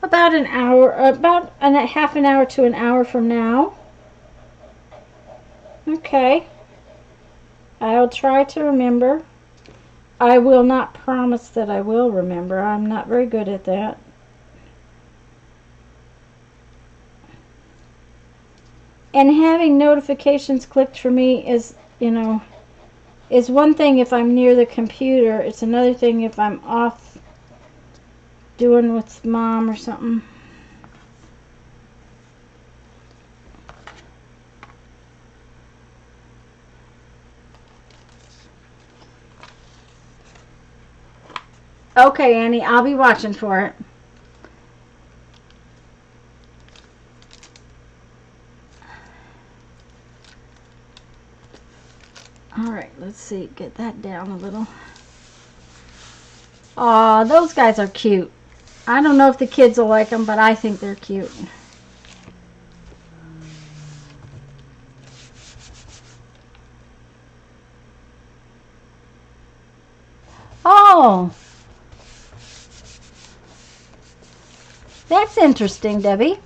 about an hour, about a half an hour to an hour from now. Okay. I'll try to remember. I will not promise that I will remember. I'm not very good at that. And having notifications clicked for me is, you know, is one thing if I'm near the computer. It's another thing if I'm off doing with mom or something. Okay, Annie, I'll be watching for it. Alright, let's see. Get that down a little. Aw, those guys are cute. I don't know if the kids will like them, but I think they're cute. Oh! That's interesting, Debbie.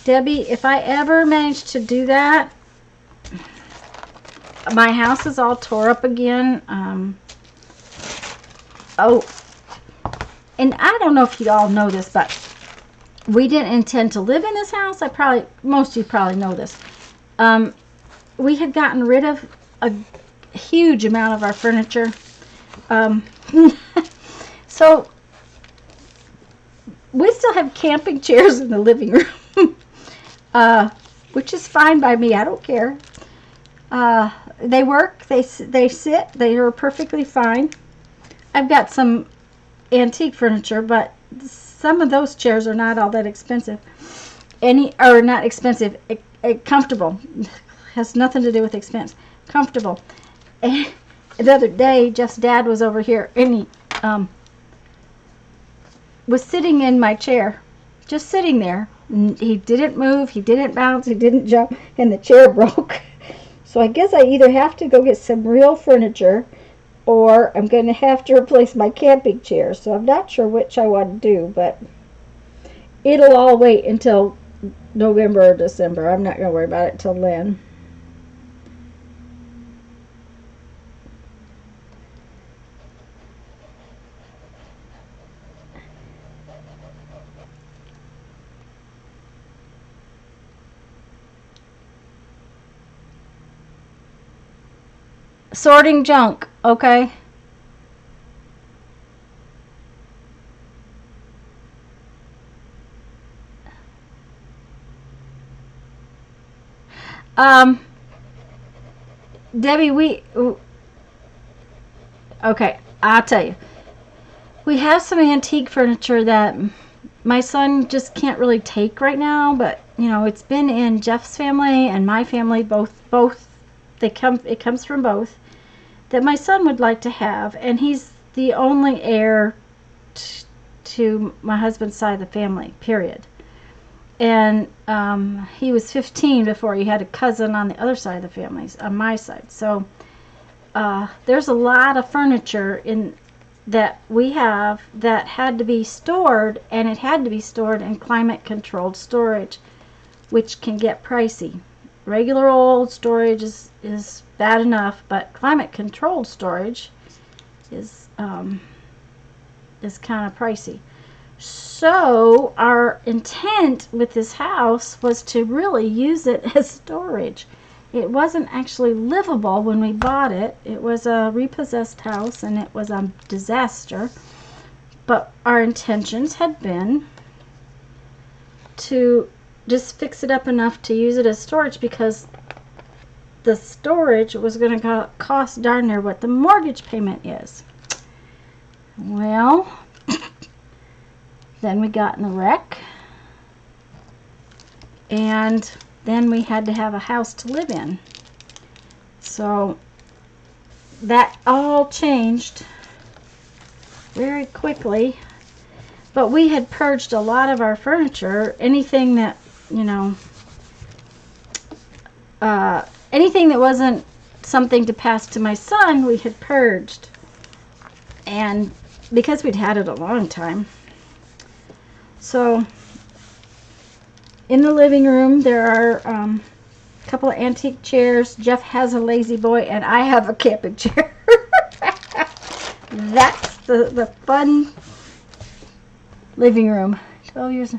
Debbie, if I ever manage to do that, my house is all tore up again. Oh, and I don't know if you all know this, but we didn't intend to live in this house. Most of you probably know this. We had gotten rid of a huge amount of our furniture. So we still have camping chairs in the living room. which is fine by me. I don't care. They work, they sit, they are perfectly fine. I've got some antique furniture, but some of those chairs are not all that expensive. Not expensive, comfortable. Has nothing to do with expense. Comfortable. And the other day, Jeff's dad was over here, and he was sitting in my chair, just sitting there. He didn't move, he didn't bounce, he didn't jump, and the chair broke. So I guess I either have to go get some real furniture, or I'm going to have to replace my camping chair. So I'm not sure which I want to do, but it'll all wait until November or December. I'm not going to worry about it till then. Sorting junk, okay? Debbie, okay, I'll tell you. We have some antique furniture that my son just can't really take right now, but you know, it's been in Jeff's family and my family, both it comes from both, that my son would like to have, and he's the only heir to my husband's side of the family, period. And he was 15 before he had a cousin on the other side of the family, on my side. So there's a lot of furniture that we have that had to be stored, and it had to be stored in climate controlled storage, which can get pricey. Regular old storage is bad enough, but climate controlled storage is kind of pricey. So our intent with this house was to really use it as storage. It wasn't actually livable when we bought it. It was a repossessed house, and it was a disaster. But our intentions had been to just fix it up enough to use it as storage, because the storage was going to cost darn near what the mortgage payment is. Well, then we got in a wreck, and then we had to have a house to live in. So that all changed very quickly. But we had purged a lot of our furniture. Anything that, you know, anything that wasn't something to pass to my son, we had purged. And because we'd had it a long time. So in the living room there are a couple of antique chairs. Jeff has a lazy boy, and I have a camping chair. That's the fun living room. 12 years.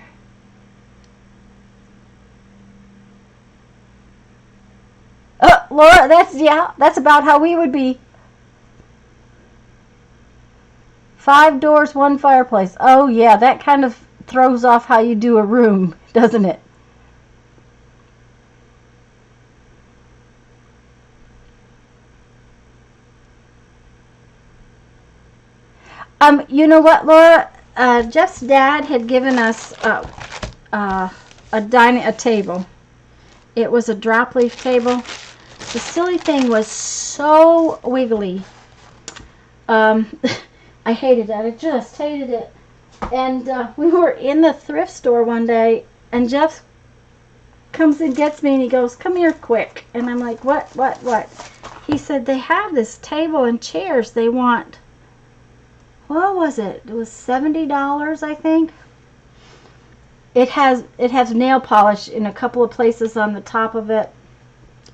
Laura, that's about how we would be. 5 doors, 1 fireplace. Oh yeah, that kind of throws off how you do a room, doesn't it? You know what, Laura? Jeff's dad had given us a table. It was a drop leaf table. The silly thing was so wiggly. I hated it. I just hated it. And we were in the thrift store one day, and Jeff comes and gets me, and he goes, "Come here quick." And I'm like, what? He said, they have this table and chairs they want. What was it? It was $70, I think. It has nail polish in a couple of places on the top of it.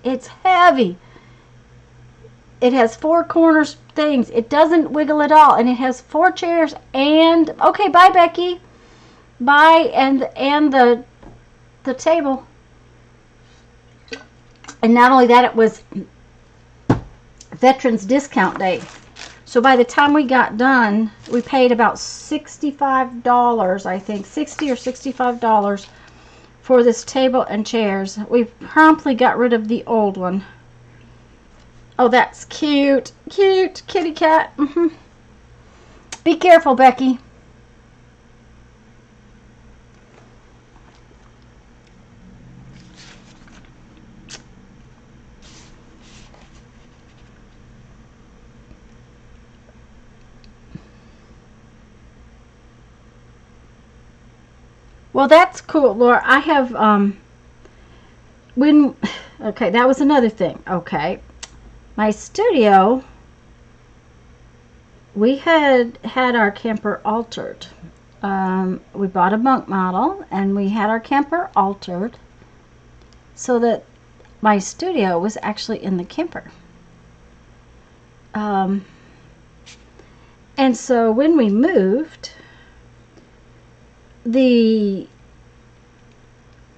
It's heavy. It has 4 corners things. It doesn't wiggle at all, and it has 4 chairs and okay, bye Becky. Bye, and the table. And not only that, it was Veterans Discount Day. So by the time we got done, we paid about $65, I think, $60 or $65 for this table and chairs. We promptly got rid of the old one. Oh, that's cute. Cute kitty cat. Be careful, Becky. Well, that's cool, Laura. I have, okay, that was another thing. Okay. My studio, we had our camper altered. We bought a bunk model, and we had our camper altered so that my studio was actually in the camper. And so when we moved, the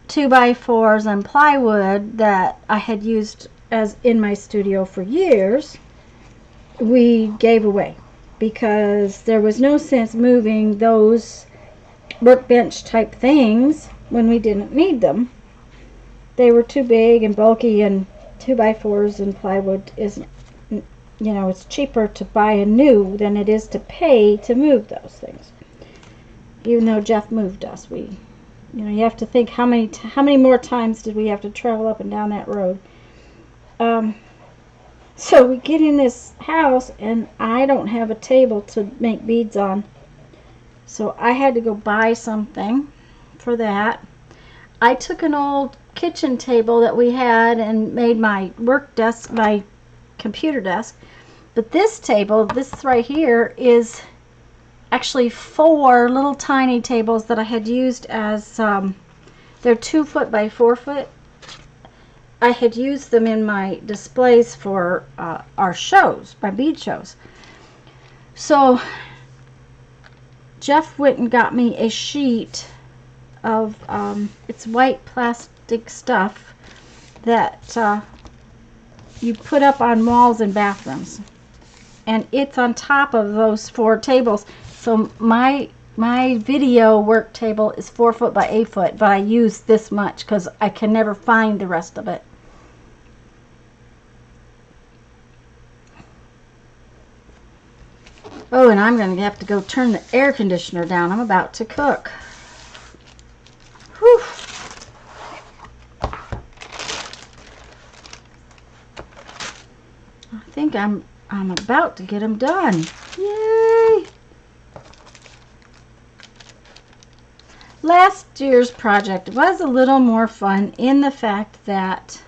2x4s and plywood that I had used as in my studio for years, we gave away because there was no sense moving those workbench type things when we didn't need them. They were too big and bulky, and 2x4s and plywood isn't, it's cheaper to buy a new than it is to pay to move those things. Even though Jeff moved us, you have to think how many more times did we have to travel up and down that road. So we get in this house, and I don't have a table to make beads on. So I had to go buy something for that. I took an old kitchen table that we had and made my work desk, my computer desk. But this table, this right here, is actually 4 little tiny tables that I had used as, they're 2 foot by 4 foot. I had used them in my displays for our shows, my bead shows. So Jeff went and got me a sheet of, it's white plastic stuff that you put up on walls in bathrooms. And it's on top of those 4 tables. So my video work table is 4 foot by 8 foot, but I use this much because I can never find the rest of it. Oh, and I'm going to have to go turn the air conditioner down. I'm about to cook. Whew. I think I'm about to get them done. Yay! Last year's project was a little more fun in the fact that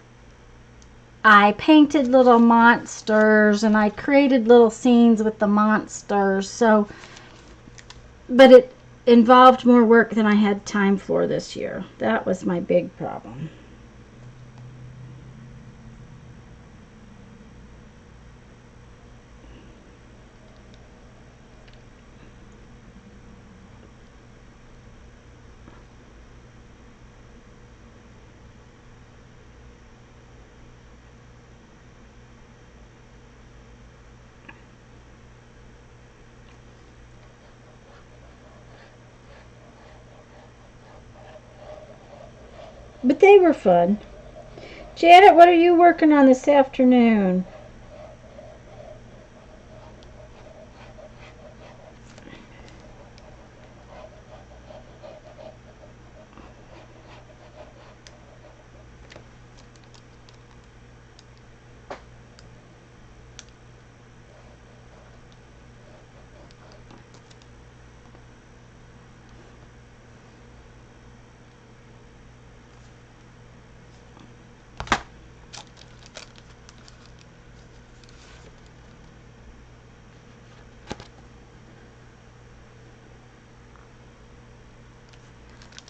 I painted little monsters and I created little scenes with the monsters. But it involved more work than I had time for this year. That was my big problem. But they were fun. Janet, what are you working on this afternoon?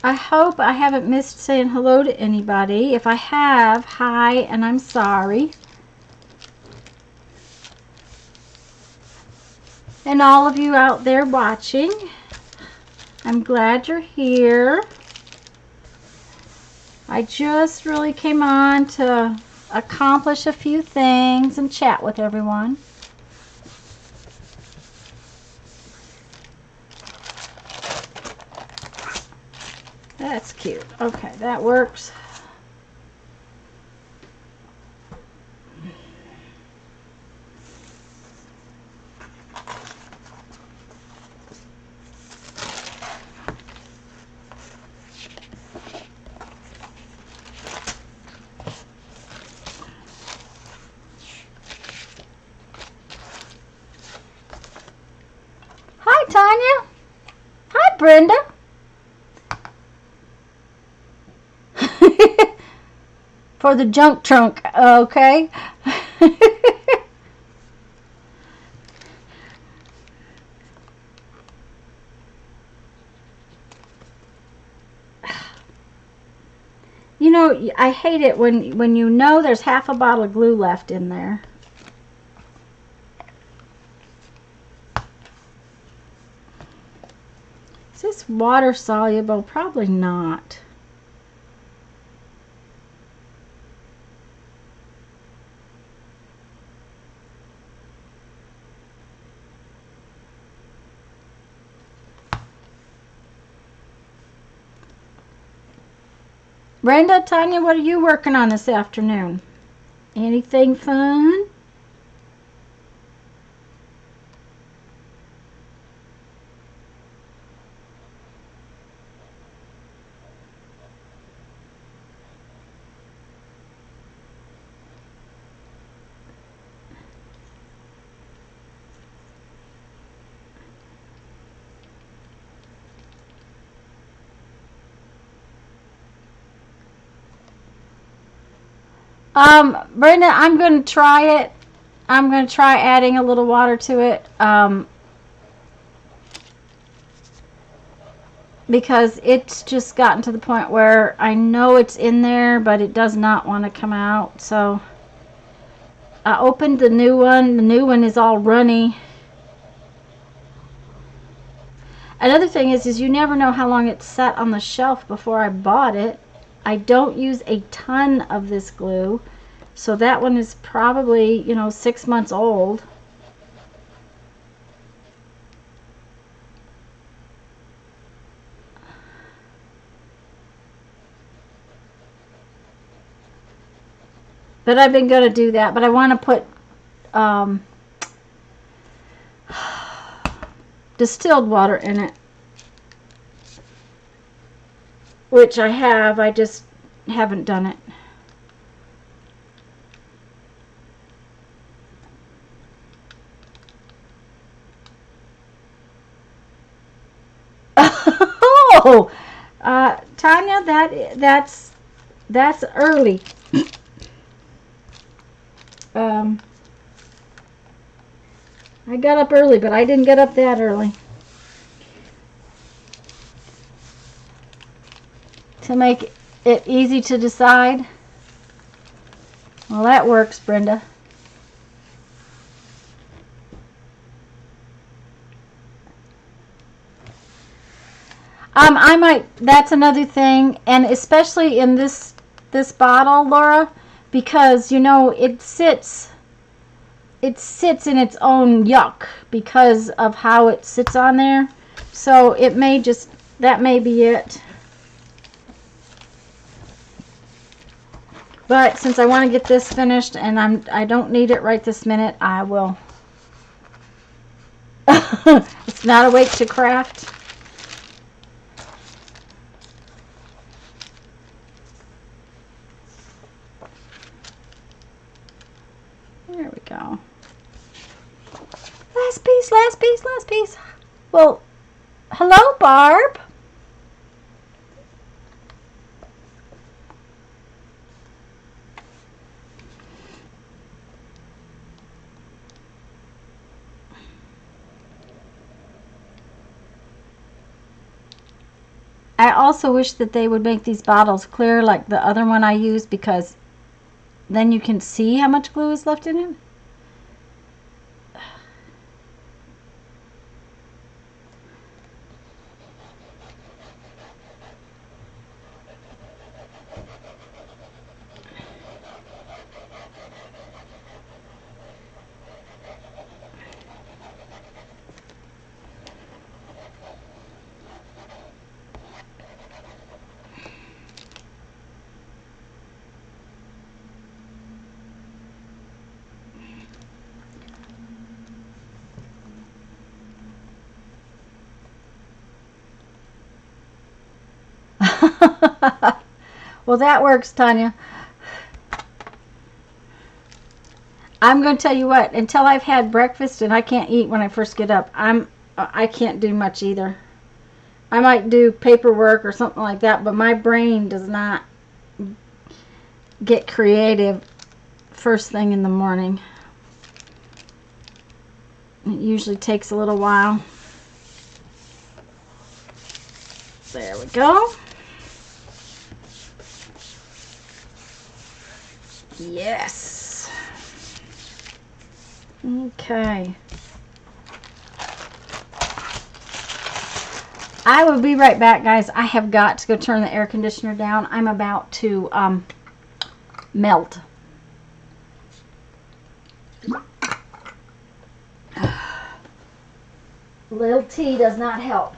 I hope I haven't missed saying hello to anybody. If I have, hi, and I'm sorry. And all of you out there watching, I'm glad you're here. I just really came on to accomplish a few things and chat with everyone. That's cute. Okay, that works. Hi, Tanya. Hi, Brenda. For the junk trunk, okay? You know, I hate it when you know there's half a bottle of glue left in there. Is this water soluble? Probably not. Brenda, Tanya, what are you working on this afternoon? Anything fun? Brenda, I'm going to try it. I'm going to try adding a little water to it. Because it's just gotten to the point where I know it's in there, but it does not want to come out. So I opened the new one. The new one is all runny. Another thing is you never know how long it's sat on the shelf before I bought it. I don't use a ton of this glue, so that one is probably, 6 months old. But I've been going to do that, but I want to put distilled water in it, which I have. I just haven't done it. Oh, Tanya, that's early. I got up early, but I didn't get up that early to make it easy to decide. Well, that works, Brenda. I might. That's another thing, and especially in this bottle, Laura, because it sits in its own yuck because of how it sits on there. So it may just, that may be it. But since I want to get this finished and I don't need it right this minute, I will. It's not a wait to craft. There we go. Last piece, last piece, last piece. Well, hello, Barb. I also wish that they would make these bottles clear like the other one I used, because then you can see how much glue is left in it. Well, that works, Tanya. I'm going to tell you what, until I've had breakfast, and I can't eat when I first get up, I can't do much either. I might do paperwork or something like that, but my brain does not get creative first thing in the morning. It usually takes a little while. There we go. Yes. Okay. I will be right back, guys. I have got to go turn the air conditioner down. I'm about to melt. Little tea does not help.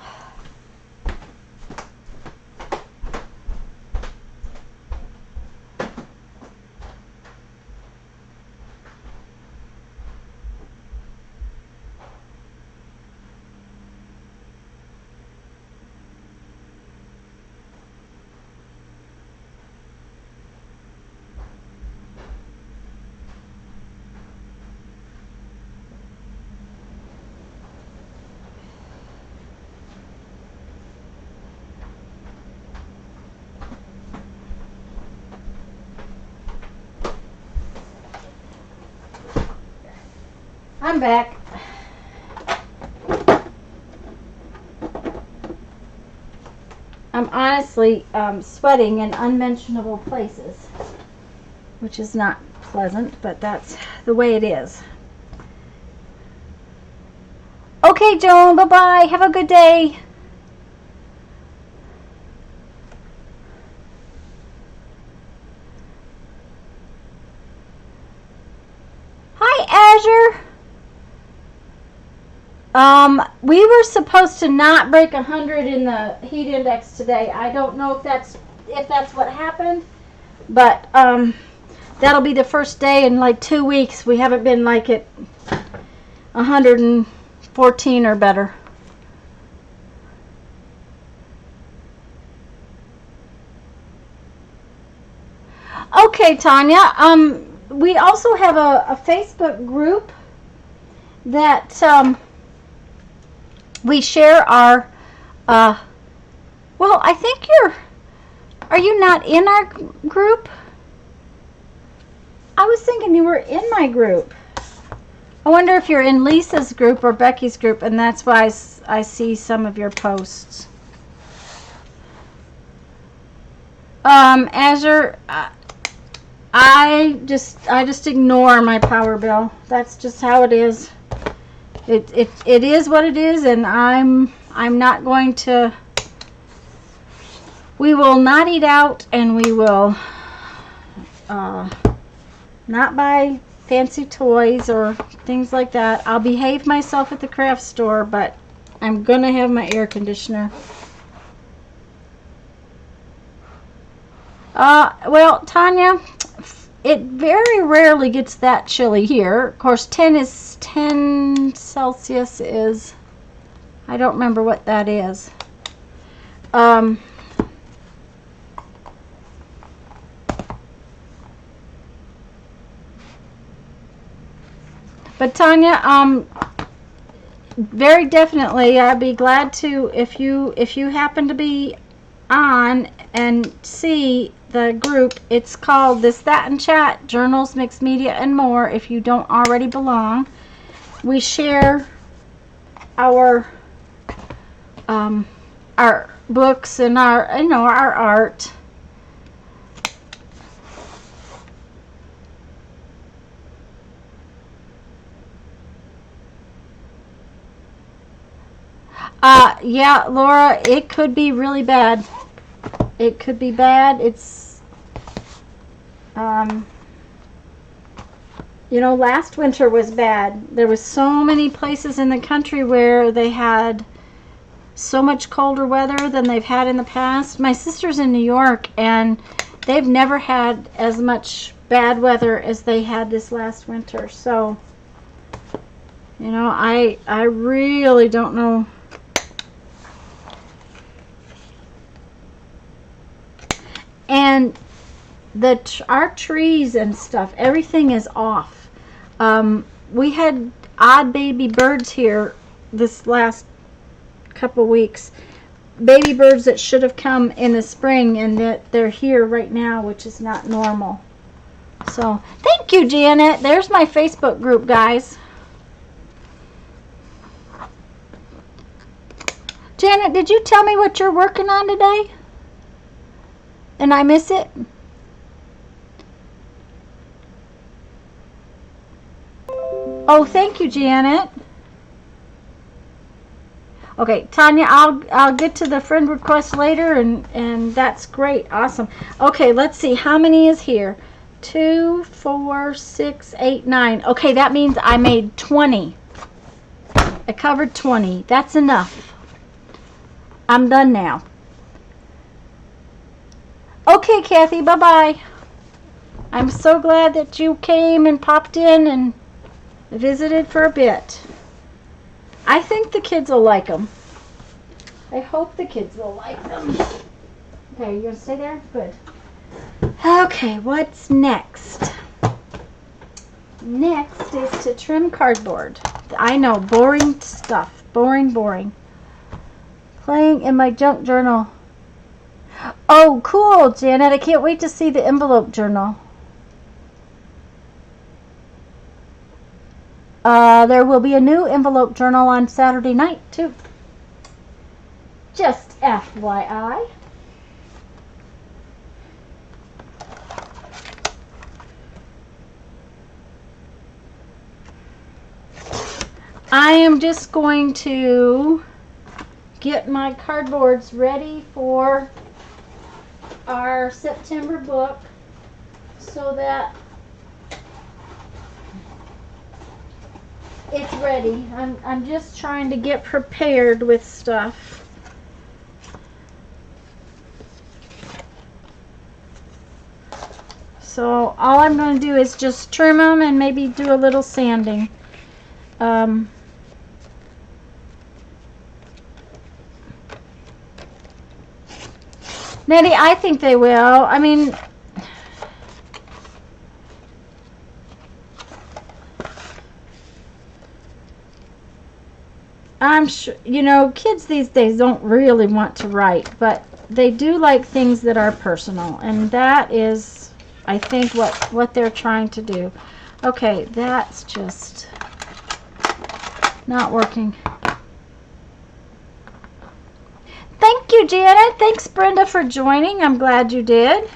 I'm back. I'm honestly sweating in unmentionable places, which is not pleasant, but that's the way it is. Okay, Joan, bye-bye. Have a good day. Hi, Azure. We were supposed to not break 100 in the heat index today. I don't know if that's what happened, but that'll be the first day in like 2 weeks. We haven't been like at 114 or better. Okay, Tanya. We also have a Facebook group that we share our well, I think are you not in our group? I was thinking you were in my group. I wonder if you're in Lisa's group or Becky's group, and that's why I see some of your posts. Azure, I just ignore my power bill. That's just how it is. It is what it is, and I'm not going to. We will not eat out, and we will not buy fancy toys or things like that. I'll behave myself at the craft store, but I'm gonna have my air conditioner. Well, Tanya, it very rarely gets that chilly here. Of course, 10 Celsius is, I don't remember what that is. But Tanya, very definitely, I'd be glad to if you happen to be on and see the group. It's called This, That, and Chat, Journals, Mixed Media, and More. If you don't already belong, we share our books and our art. Yeah, Laura, it could be really bad. It could be bad. It's, last winter was bad. There was so many places in the country where they had so much colder weather than they've had in the past. My sister's in New York, and they've never had as much bad weather as they had this last winter. So, I really don't know. And our trees and stuff, everything is off. We had odd baby birds here this last couple weeks. Baby birds that should have come in the spring, and that they're here right now, which is not normal. So thank you, Janet. There's my Facebook group, guys. Janet, did you tell me what you're working on today? And I miss it? Oh, thank you, Janet. Okay, Tanya, I'll get to the friend request later, and that's great. Awesome. Okay, let's see. How many is here? 2, 4, 6, 8, 9. Okay, that means I made 20. I covered 20. That's enough. I'm done now. Okay, Kathy, bye-bye. I'm so glad that you came and popped in and visited for a bit. I think the kids will like them. I hope the kids will like them. Okay, you gonna stay there? Good. Okay, what's next? Next is to trim cardboard. I know, boring stuff. Boring. Playing in my junk journal. Oh, cool, Janet. I can't wait to see the envelope journal. There will be a new envelope journal on Saturday night, too. Just FYI. I am just going to get my cardboards ready for our September book so that it's ready. I'm just trying to get prepared with stuff. So all I'm going to do is just trim them and maybe do a little sanding. Nettie, I think they will. I mean, I'm sure, you know, kids these days don't really want to write, but they do like things that are personal, and that is, I think, what they're trying to do. Okay, that's just not working. Thank you, Janet. Thanks, Brenda, for joining. I'm glad you did.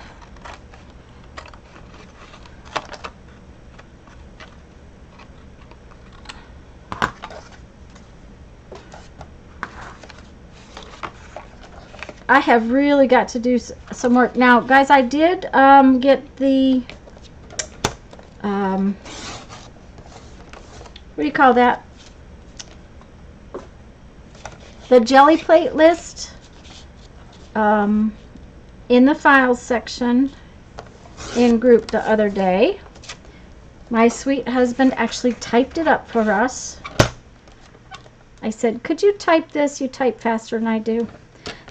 I have really got to do some work. Now, guys, I did get the, what do you call that? The jelly plate list in the files section in group the other day. My sweet husband actually typed it up for us. I said, could you type this? You type faster than I do.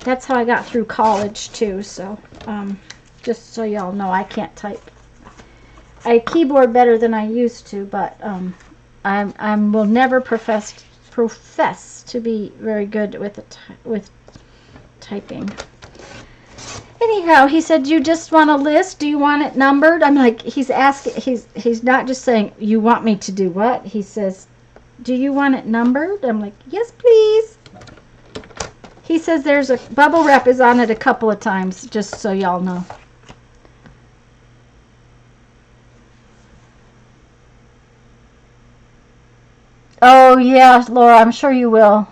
That's how I got through college too, so just so y'all know, I can't type. I keyboard better than I used to, but I will never profess to be very good with typing. Anyhow, he said, you just want a list? Do you want it numbered? I'm like, he's asking, he's not just saying, you want me to do what? He says, do you want it numbered? I'm like, yes, please. He says there's a bubble wrap is on it a couple of times, just so y'all know. Oh, yeah, Laura, I'm sure you will.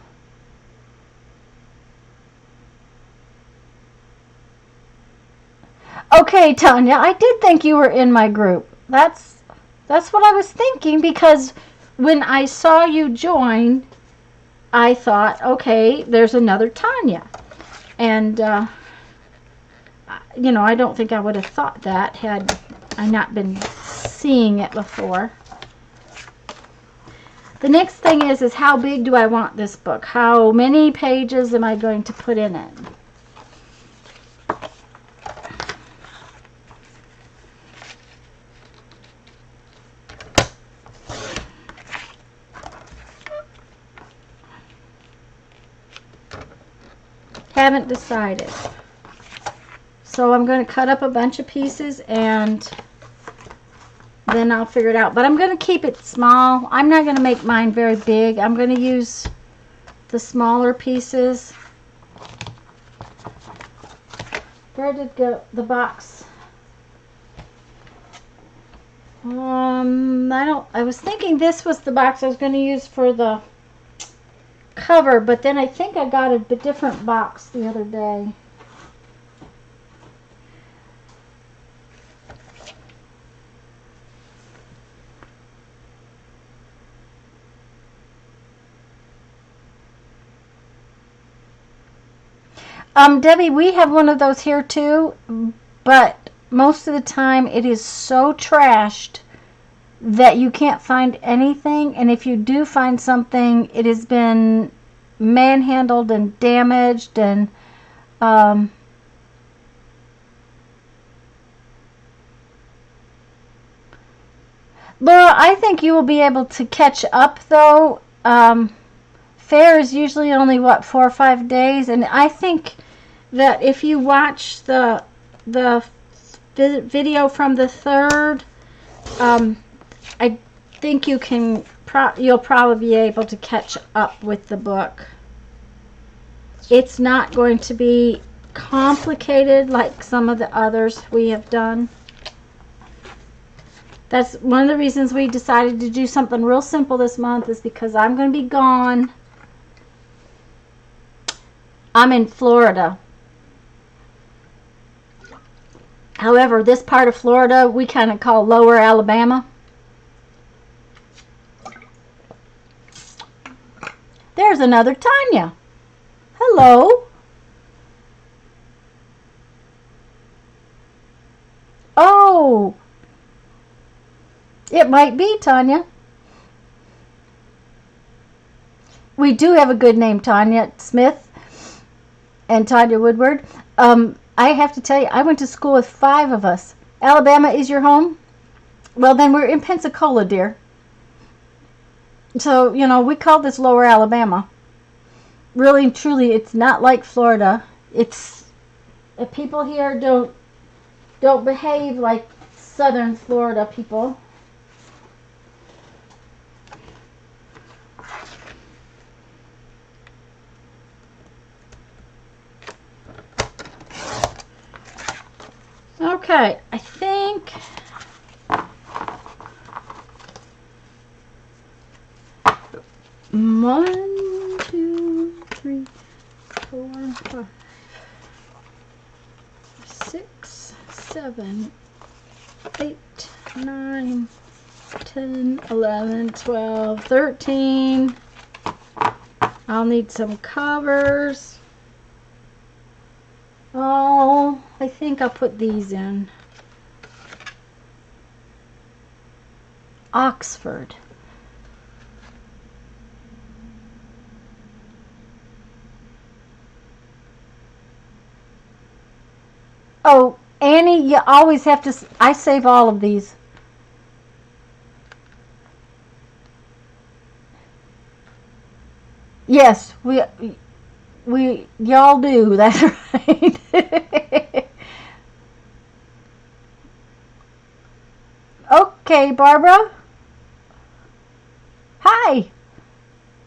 Okay, Tanya, I did think you were in my group. That's what I was thinking, because when I saw you join, I thought, okay, there's another Tanya. And, you know, I don't think I would have thought that had I not been seeing it before. The next thing is how big do I want this book? How many pages am I going to put in it? Haven't decided. So I'm going to cut up a bunch of pieces and then I'll figure it out. But I'm going to keep it small. I'm not going to make mine very big. I'm going to use the smaller pieces. Where did the box? I was thinking this was the box I was going to use for the cover, but then I think I got a different box the other day. Debbie, we have one of those here too, but most of the time it is so trashed that you can't find anything, and if you do find something, it has been manhandled and damaged, and Laura, I think you will be able to catch up though. Fair is usually only, what, 4 or 5 days, and I think that if you watch the video from the 3rd, I think you can you'll probably be able to catch up with the book. It's not going to be complicated like some of the others we have done. That's one of the reasons we decided to do something real simple this month, is because I'm going to be gone. I'm in Florida. However, this part of Florida we kind of call Lower Alabama. There's another Tanya. Hello. Oh, it might be Tanya. We do have a good name, Tanya Smith and Tanya Woodward. I have to tell you, I went to school with 5 of us. Alabama is your home? Well, then we're in Pensacola, dear. So, you know, we call this Lower Alabama. Really and truly, it's not like Florida. It's people here don't behave like southern Florida people. Okay, I think one, 2, 3, 4, 5, 6, 7, 8, 9, 10, 11, 12, 13. I'll need some covers. Oh, I think I'll put these in. Oxford. Oh, Annie, you always have to, I save all of these. Yes, y'all do, that's right. Okay, Barbara. Hi.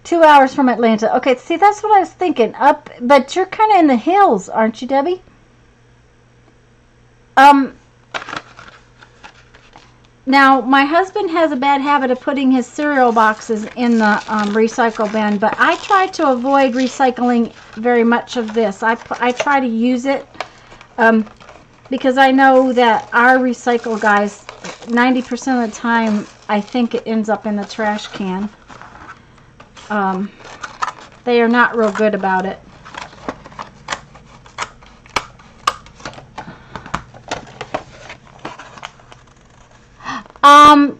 2 hours from Atlanta. Okay, see, that's what I was thinking. Up, but you're kind of in the hills, aren't you, Debbie? Now, my husband has a bad habit of putting his cereal boxes in the recycle bin, but I try to avoid recycling very much of this. I try to use it because I know that our recycle guys, 90% of the time, I think it ends up in the trash can. They are not real good about it.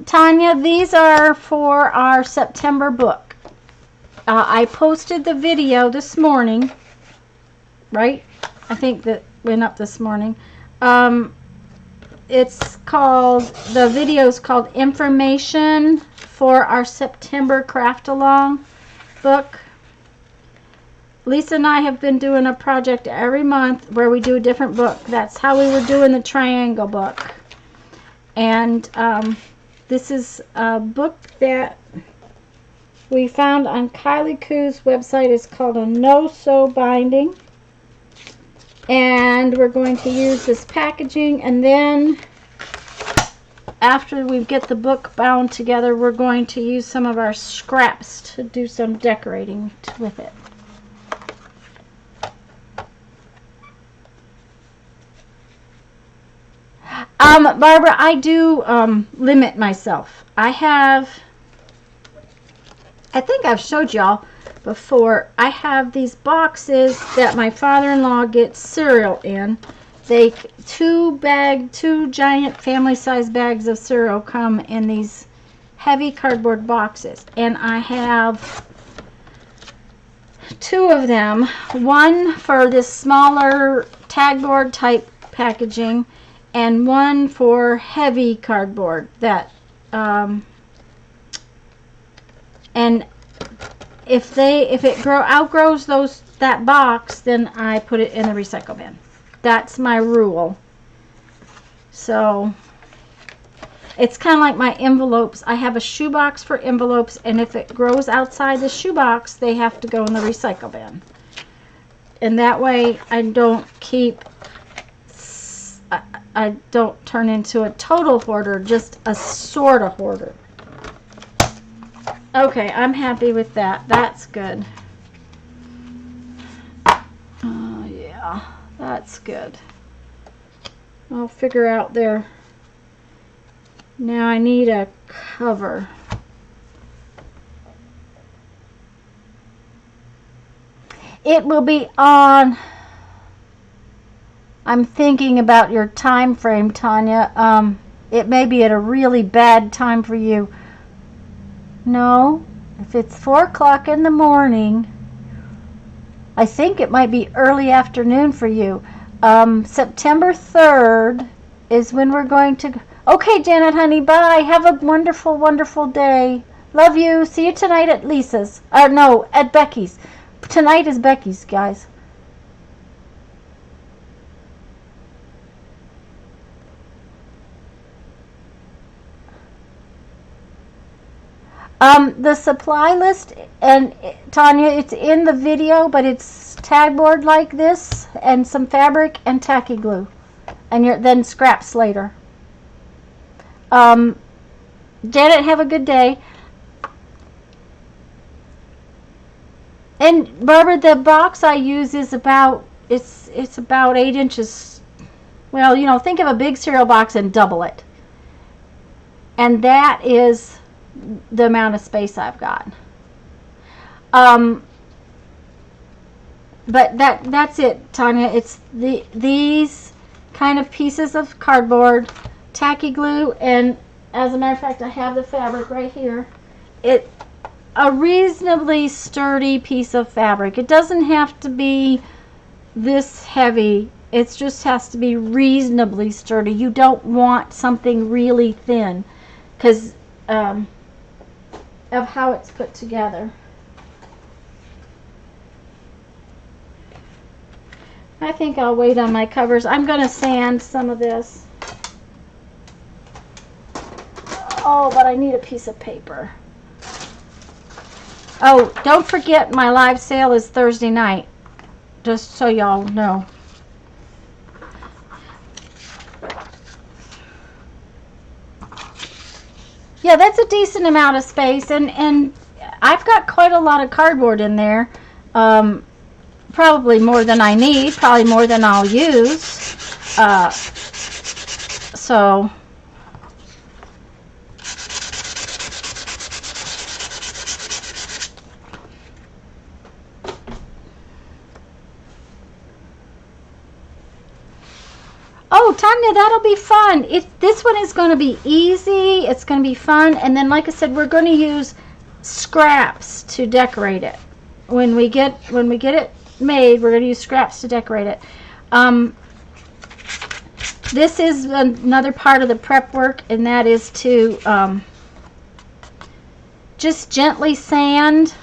Tanya, these are for our September book. I posted the video this morning, right? I think that went up this morning. It's called, the video is called Information for our September Craft Along book. Lisa and I have been doing a project every month where we do a different book. That's how we were doing the triangle book. And this is a book that we found on Kylie Koo's website. It's called a no-sew binding. And we're going to use this packaging, and then after we get the book bound together, we're going to use some of our scraps to do some decorating with it. Barbara, I do limit myself. I think I've showed y'all before. I have these boxes that my father-in-law gets cereal in. Two giant family-size bags of cereal come in these heavy cardboard boxes, and I have two of them. One for this smaller tagboard type packaging, and one for heavy cardboard. That and if it outgrows that box, then I put it in the recycle bin. That's my rule. So it's kind of like my envelopes. I have a shoebox for envelopes, and if it grows outside the shoebox, they have to go in the recycle bin. And that way I don't turn into a total hoarder, just a sort of hoarder. Okay, I'm happy with that. That's good. Oh, yeah, that's good. I'll figure out there. Now I need a cover. It will be on. I'm thinking about your time frame, Tanya. It may be at a really bad time for you. No, if it's 4 o'clock in the morning, I think it might be early afternoon for you. September 3rd is when we're going to... Okay, Janet, honey, bye. Have a wonderful, wonderful day. Love you. See you tonight at Lisa's. No, at Becky's. Tonight is Becky's, guys. The supply list, and Tanya, it's in the video, but it's tagboard like this, and some fabric and tacky glue, and then scraps later. Janet, have a good day. And Barbara, the box I use is about it's about 8 inches. Well, you know, think of a big cereal box and double it, and that is the amount of space I've got. But that's it, Tanya. It's these kind of pieces of cardboard, tacky glue, and as a matter of fact, I have the fabric right here. It a reasonably sturdy piece of fabric. It doesn't have to be this heavy. It just has to be reasonably sturdy. You don't want something really thin because of how it's put together. I think I'll wait on my covers. I'm going to sand some of this. Oh, but I need a piece of paper. Oh, don't forget my live sale is Thursday night. Just so y'all know. Yeah, that's a decent amount of space, and I've got quite a lot of cardboard in there. Probably more than I need, probably more than I'll use. So oh, Tanya, that'll be fun. This one is going to be easy. It's going to be fun. And then, like I said, we're going to use scraps to decorate it. When we get it made, we're going to use scraps to decorate it. This is another part of the prep work, and that is to just gently sand.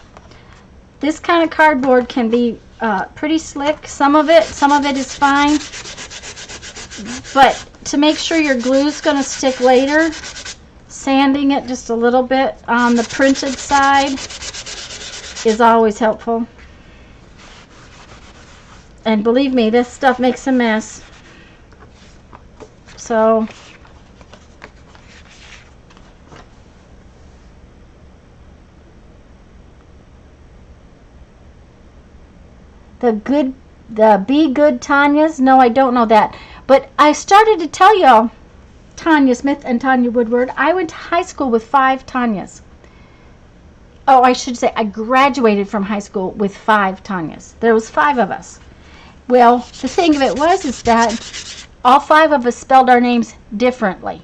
This kind of cardboard can be pretty slick. Some of it is fine. But to make sure your glue's going to stick later, sanding it just a little bit on the printed side is always helpful. And believe me, this stuff makes a mess. So the Be Good Tanya's, no, I don't know that. But I started to tell y'all, Tanya Smith and Tanya Woodward, I went to high school with 5 Tanyas. Oh, I should say I graduated from high school with 5 Tanyas. There was 5 of us. Well, the thing of it was is that all 5 of us spelled our names differently.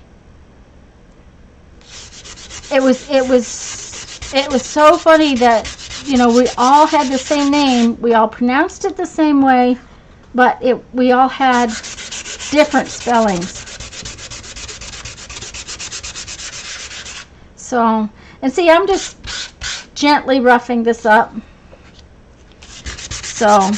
It was so funny that, you know, we all had the same name, we all pronounced it the same way, but we all had different spellings. So, and see, I'm just gently roughing this up. So,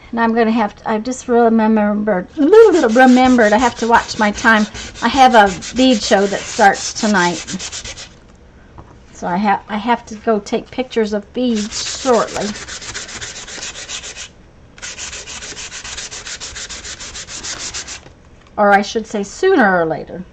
and I'm going to have to, I just remembered I have to watch my time. I have a bead show that starts tonight. So I have to go take pictures of beads shortly. Or I should say sooner or later.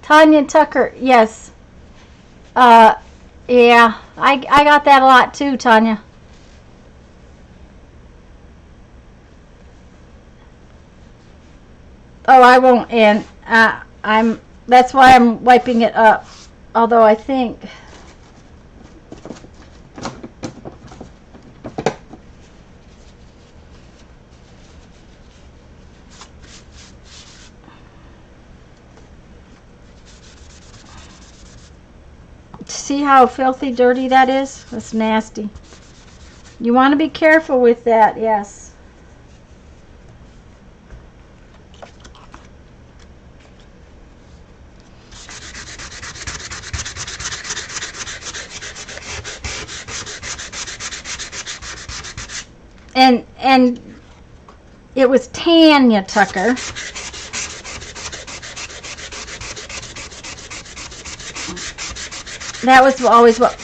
Tanya Tucker, yes. Yeah, I got that a lot too, Tanya. Oh, I won't, and that's why I'm wiping it up. Although I think see how filthy dirty that is? That's nasty. You want to be careful with that, yes. And it was Tanya Tucker. That was always what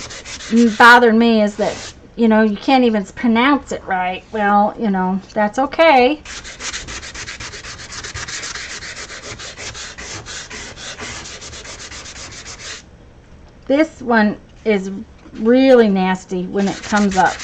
bothered me, is that, you know, you can't even pronounce it right. Well, you know, that's okay. This one is really nasty when it comes up.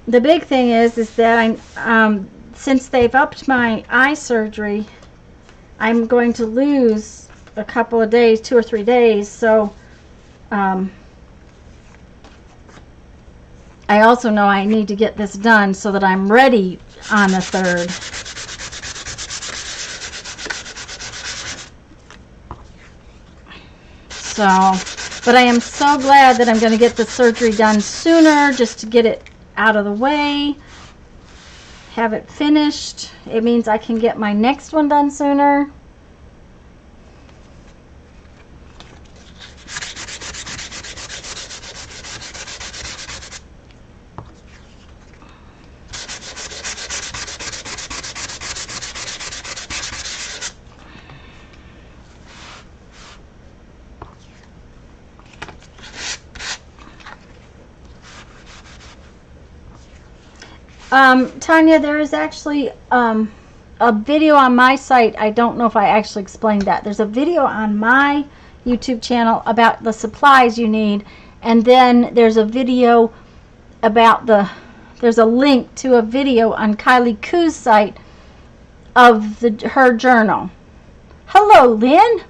The big thing is that since they've upped my eye surgery, I'm going to lose a couple of days, 2 or 3 days. So I also know I need to get this done so that I'm ready on the 3rd. So, but I am so glad that I'm going to get the surgery done sooner, just to get it out of the way, have it finished. It means I can get my next one done sooner. Tanya, there is actually a video on my site. I don't know if I actually explained that. There's a video on my YouTube channel about the supplies you need, and then there's a video about there's a link to a video on Kylie Koo's site of her journal. Hello, Lynn.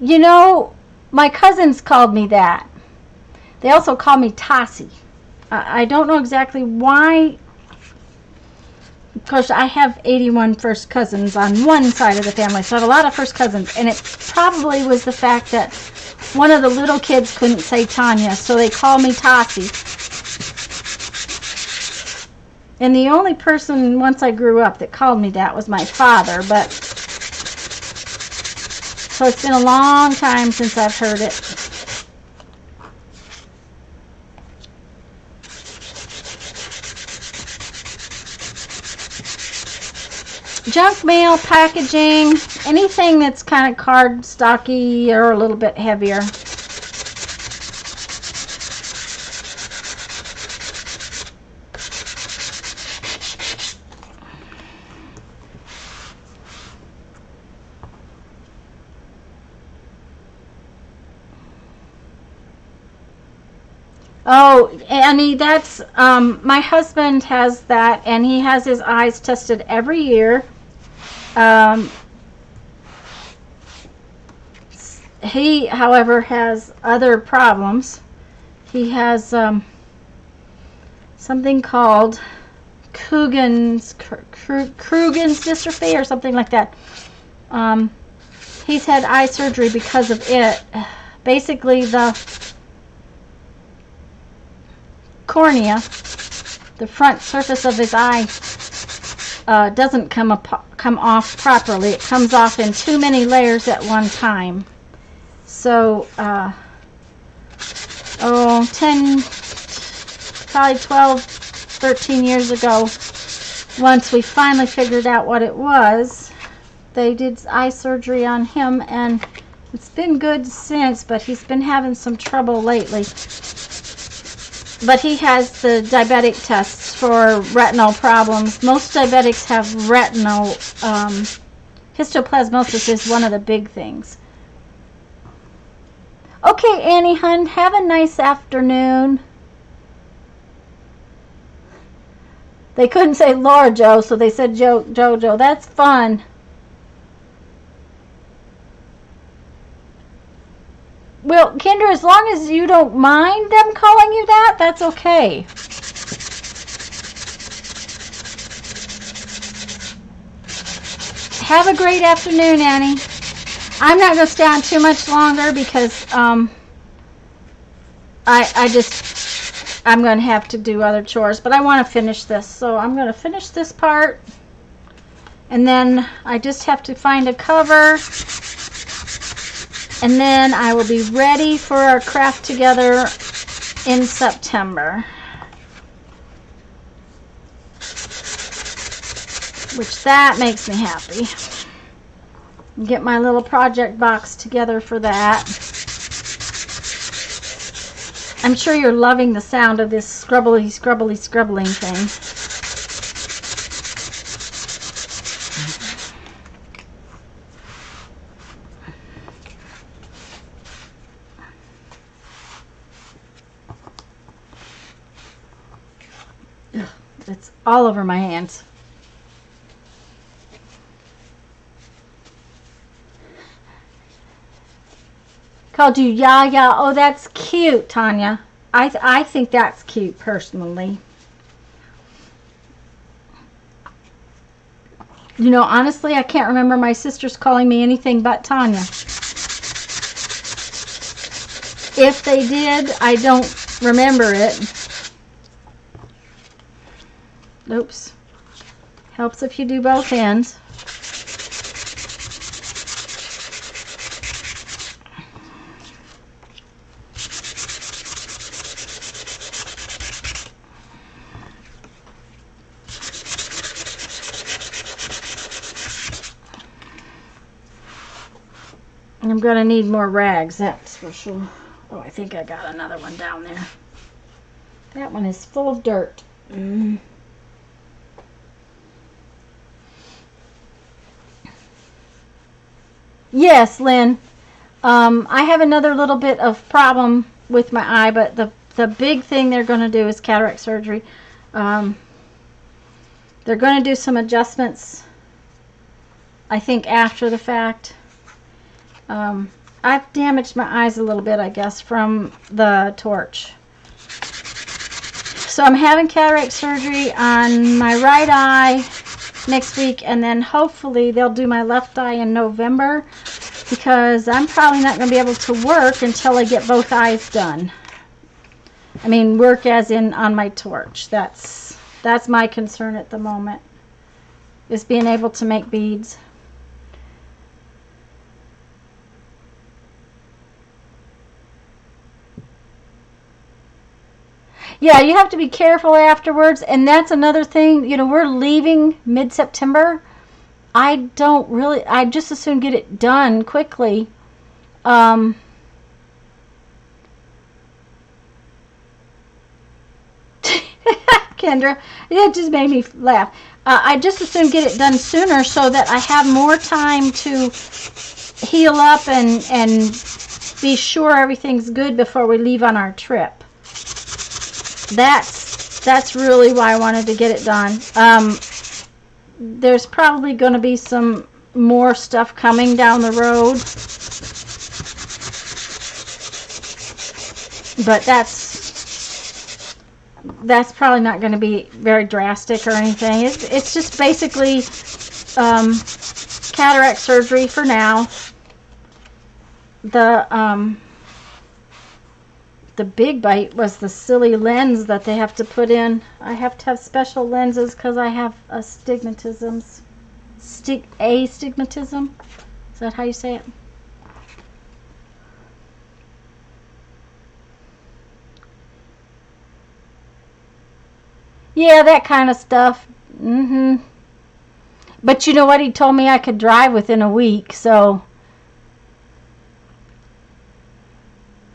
You know, my cousins called me that. They also call me Tassie. I don't know exactly why. Of course, I have 81 first cousins on one side of the family, so I have a lot of first cousins. And it probably was the fact that one of the little kids couldn't say Tanya, so they called me Tassie. And the only person, once I grew up, that called me that was my father, but so it's been a long time since I've heard it. Junk mail, packaging, anything that's kind of cardstocky or a little bit heavier. Oh, Annie, that's, my husband has that, and he has his eyes tested every year. He, however, has other problems. He has, something called Coogan's dystrophy or something like that. He's had eye surgery because of it. Basically, the cornea, the front surface of his eye, doesn't come off properly. It comes off in too many layers at one time. So, 10, probably 12, 13 years ago, once we finally figured out what it was, they did eye surgery on him, and it's been good since, but he's been having some trouble lately. But he has the diabetic tests for retinal problems. Most diabetics have retinal, histoplasmosis is one of the big things. Okay, Annie, hun, have a nice afternoon. They couldn't say Laura Joe, so they said Jojo. That's fun. Well, Kendra, as long as you don't mind them calling you that, that's okay. Have a great afternoon, Annie. I'm not going to stay on too much longer because I'm going to have to do other chores, but I want to finish this. So I'm going to finish this part, and then I just have to find a cover, and then I will be ready for our craft together in September, which that makes me happy. Get my little project box together for that. I'm sure you're loving the sound of this scrubbly thing. Ugh, it's all over my hands. Called you Yaya. Oh, that's cute, Tanya. I think that's cute personally. You know, honestly, I can't remember my sisters calling me anything but Tanya. If they did, I don't remember it. Oops. Helps if you do both ends. I'm going to need more rags, that's for sure. Oh, I think I got another one down there. That one is full of dirt. Yes, Lynn. I have another little bit of problem with my eye, but the big thing they're going to do is cataract surgery. They're going to do some adjustments, I think, after the fact. I've damaged my eyes a little bit, I guess, from the torch. So I'm having cataract surgery on my right eye next week, and then hopefully they'll do my left eye in November, because I'm probably not going to be able to work until I get both eyes done. I mean, work as in on my torch. That's my concern at the moment, is being able to make beads. Yeah, you have to be careful afterwards, and that's another thing. You know, we're leaving mid-September. I just as soon get it done quickly. Kendra, it just made me laugh. I just as soon get it done sooner so that I have more time to heal up and be sure everything's good before we leave on our trip. That's really why I wanted to get it done. There's probably going to be some more stuff coming down the road, but that's probably not going to be very drastic or anything. It's just basically cataract surgery for now. The big bite was the silly lens that they have to put in. I have to have special lenses because I have astigmatism. Astigmatism? Is that how you say it? Yeah, that kind of stuff. But you know what? He told me I could drive within a week, so.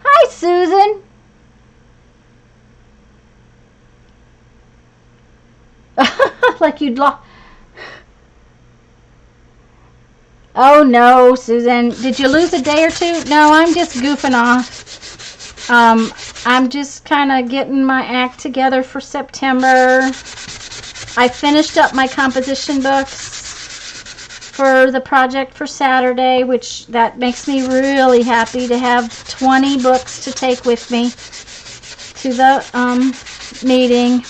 Hi, Susan. Like you'd Oh no, Susan. Did you lose a day or two? No, I'm just goofing off. I'm just kind of getting my act together for September. I finished up my composition books for the project for Saturday, which that makes me really happy to have 20 books to take with me to the meeting.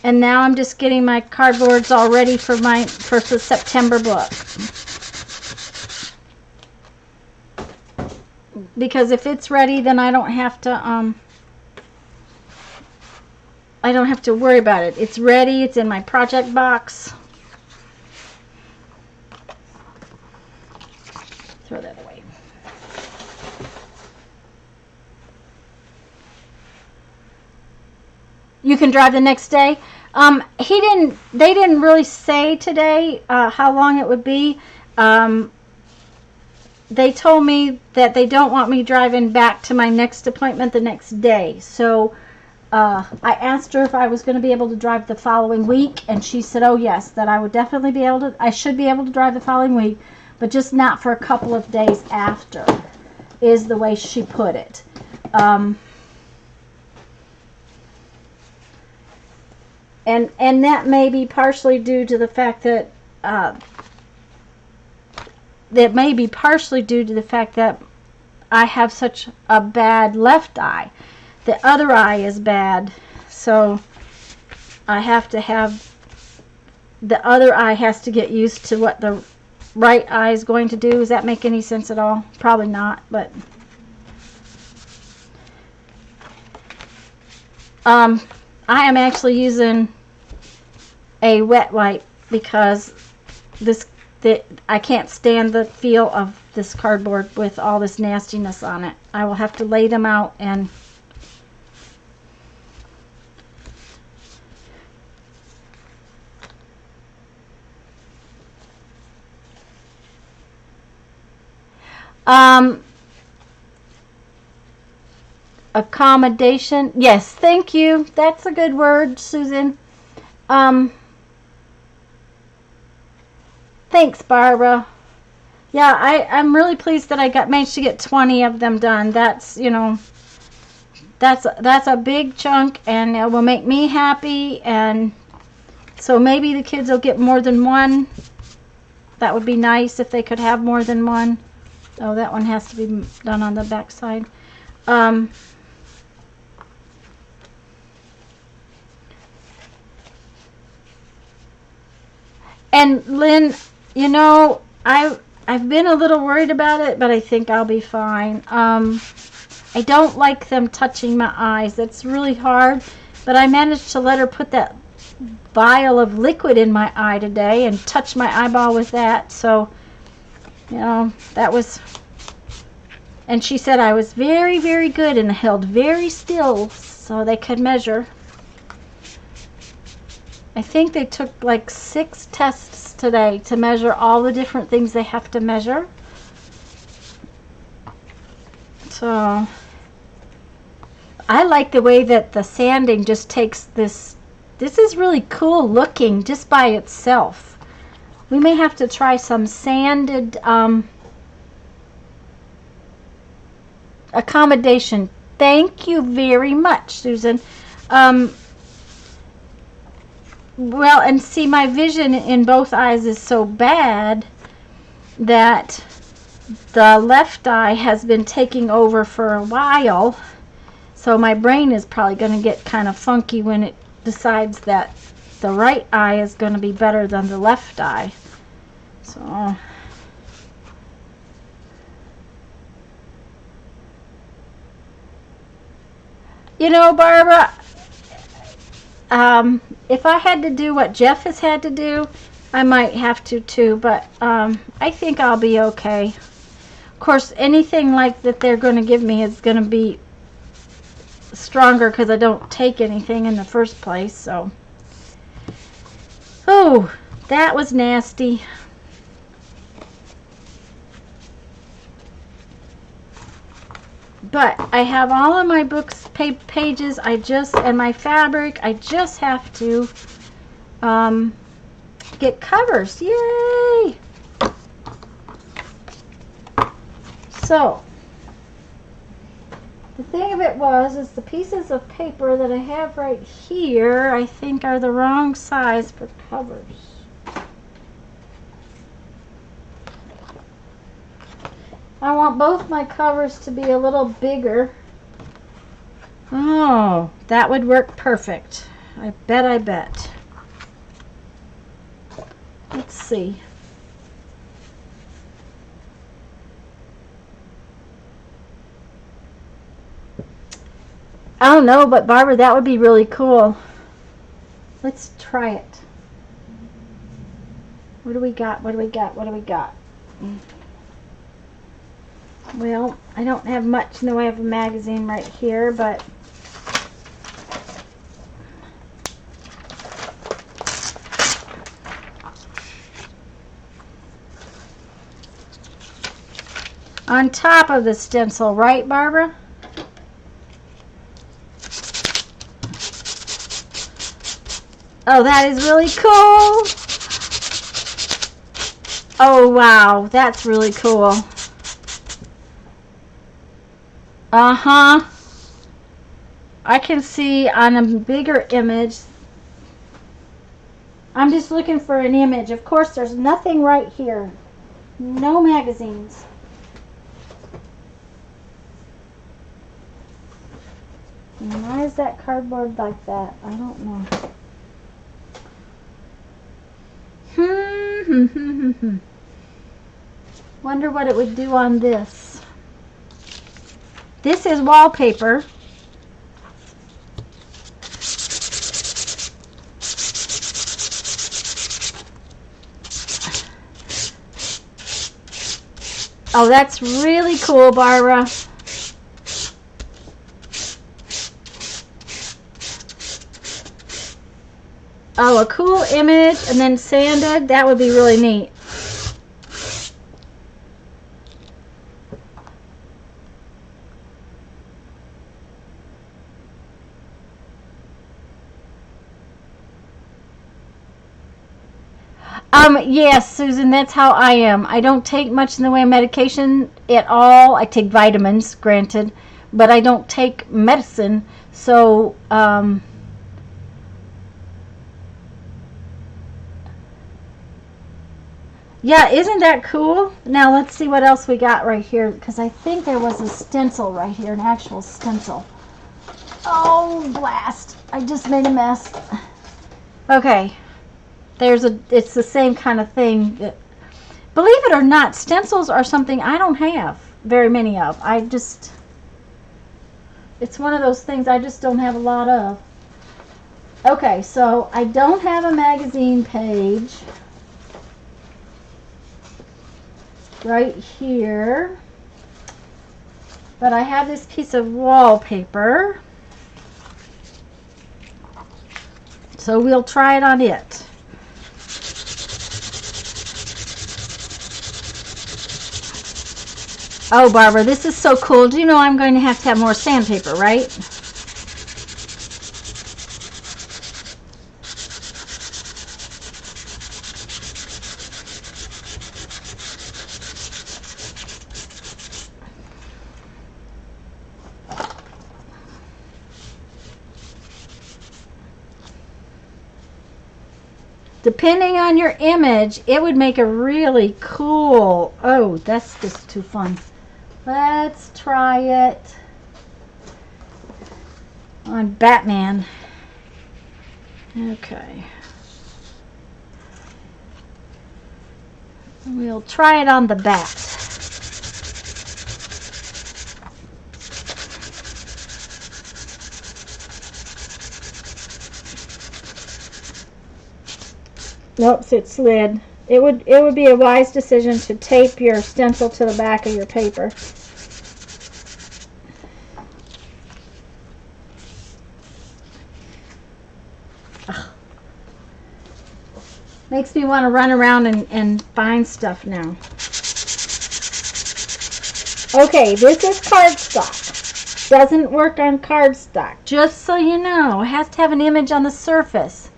And now I'm just getting my cardboards all ready for the September book. Because if it's ready, then I don't have to worry about it. It's ready. It's in my project box. Throw that away. You can drive the next day. They didn't really say today how long it would be. They told me that they don't want me driving back to my next appointment the next day. So I asked her if I was going to be able to drive the following week, and she said, oh yes, that I would definitely be able to. I should be able to drive the following week, but just not for a couple of days after, is the way she put it. And that may be partially due to the fact that I have such a bad left eye. The other eye is bad, so I have to have the other eye has to get used to what the right eye is going to do. Does that make any sense at all? Probably not, but I am actually using a wet wipe because I can't stand the feel of this cardboard with all this nastiness on it. I will have to lay them out and accommodation. Yes, thank you. That's a good word, Susan. Thanks, Barbara. Yeah, I'm really pleased that I managed to get 20 of them done. That's, that's a big chunk, and it will make me happy, and So maybe the kids will get more than one. That would be nice if they could have more than one. Oh, that one has to be done on the back side. And Lynn, you know, I've been a little worried about it, but I think I'll be fine. I don't like them touching my eyes. That's really hard. But I managed to let her put that vial of liquid in my eye today and touch my eyeball with that. So, you know, that was... And she said I was very, very good and held very still so they could measure. I think they took like 6 tests today to measure all the different things they have to measure. So I like the way that the sanding just takes this. This is really cool looking just by itself. We may have to try some sanded accommodation. Thank you very much, Susan. Well, and see, my vision in both eyes is so bad that the left eye has been taking over for a while. So my brain is probably going to get kind of funky when it decides that the right eye is going to be better than the left eye. So... You know, Barbara, if I had to do what Jeff has had to do, I might have to too, but I think I'll be okay. Of course, anything like that they're going to give me is going to be stronger because I don't take anything in the first place, so. Oh, that was nasty. But I have all of my books pages. And my fabric. I just have to get covers. Yay! So the thing of it is the pieces of paper that I have right here, I think are the wrong size for covers. I want both my covers to be a little bigger. Oh, that would work perfect. I bet. Let's see. I don't know, but Barbara, that would be really cool. Let's try it. What do we got? Well, I don't have much in the way of a magazine right here, but on top of the stencil, right, Barbara? Oh, that is really cool. Oh, wow, that's really cool. I can see on a bigger image. I'm just looking for an image. Of course, there's nothing right here. No magazines. And why is that cardboard like that? I don't know. Wonder what it would do on this. This is wallpaper. Oh, that's really cool, Barbara. Oh, a cool image and then sanded. That would be really neat. Yes, Susan, that's how I am. I don't take much in the way of medication at all. I take vitamins, granted, but I don't take medicine. So, Yeah, isn't that cool? Now let's see what else we got right here, because I think there was a stencil right here, an actual stencil. Oh, blast. I just made a mess. Okay. It's the same kind of thing. Believe it or not, stencils are something I don't have very many of. It's one of those things I just don't have a lot of. Okay, so I don't have a magazine page right here, but I have this piece of wallpaper, so we'll try it on it. Oh, Barbara, this is so cool. Do you know I'm going to have more sandpaper, right? Depending on your image, it would make a really cool... Oh, that's just too fun. Let's try it on Batman. Okay. We'll try it on the bat. Oops, it slid. It would be a wise decision to tape your stencil to the back of your paper. Ugh. Makes me want to run around and find stuff now. Okay, this is cardstock. Doesn't work on cardstock. Just so you know, it has to have an image on the surface.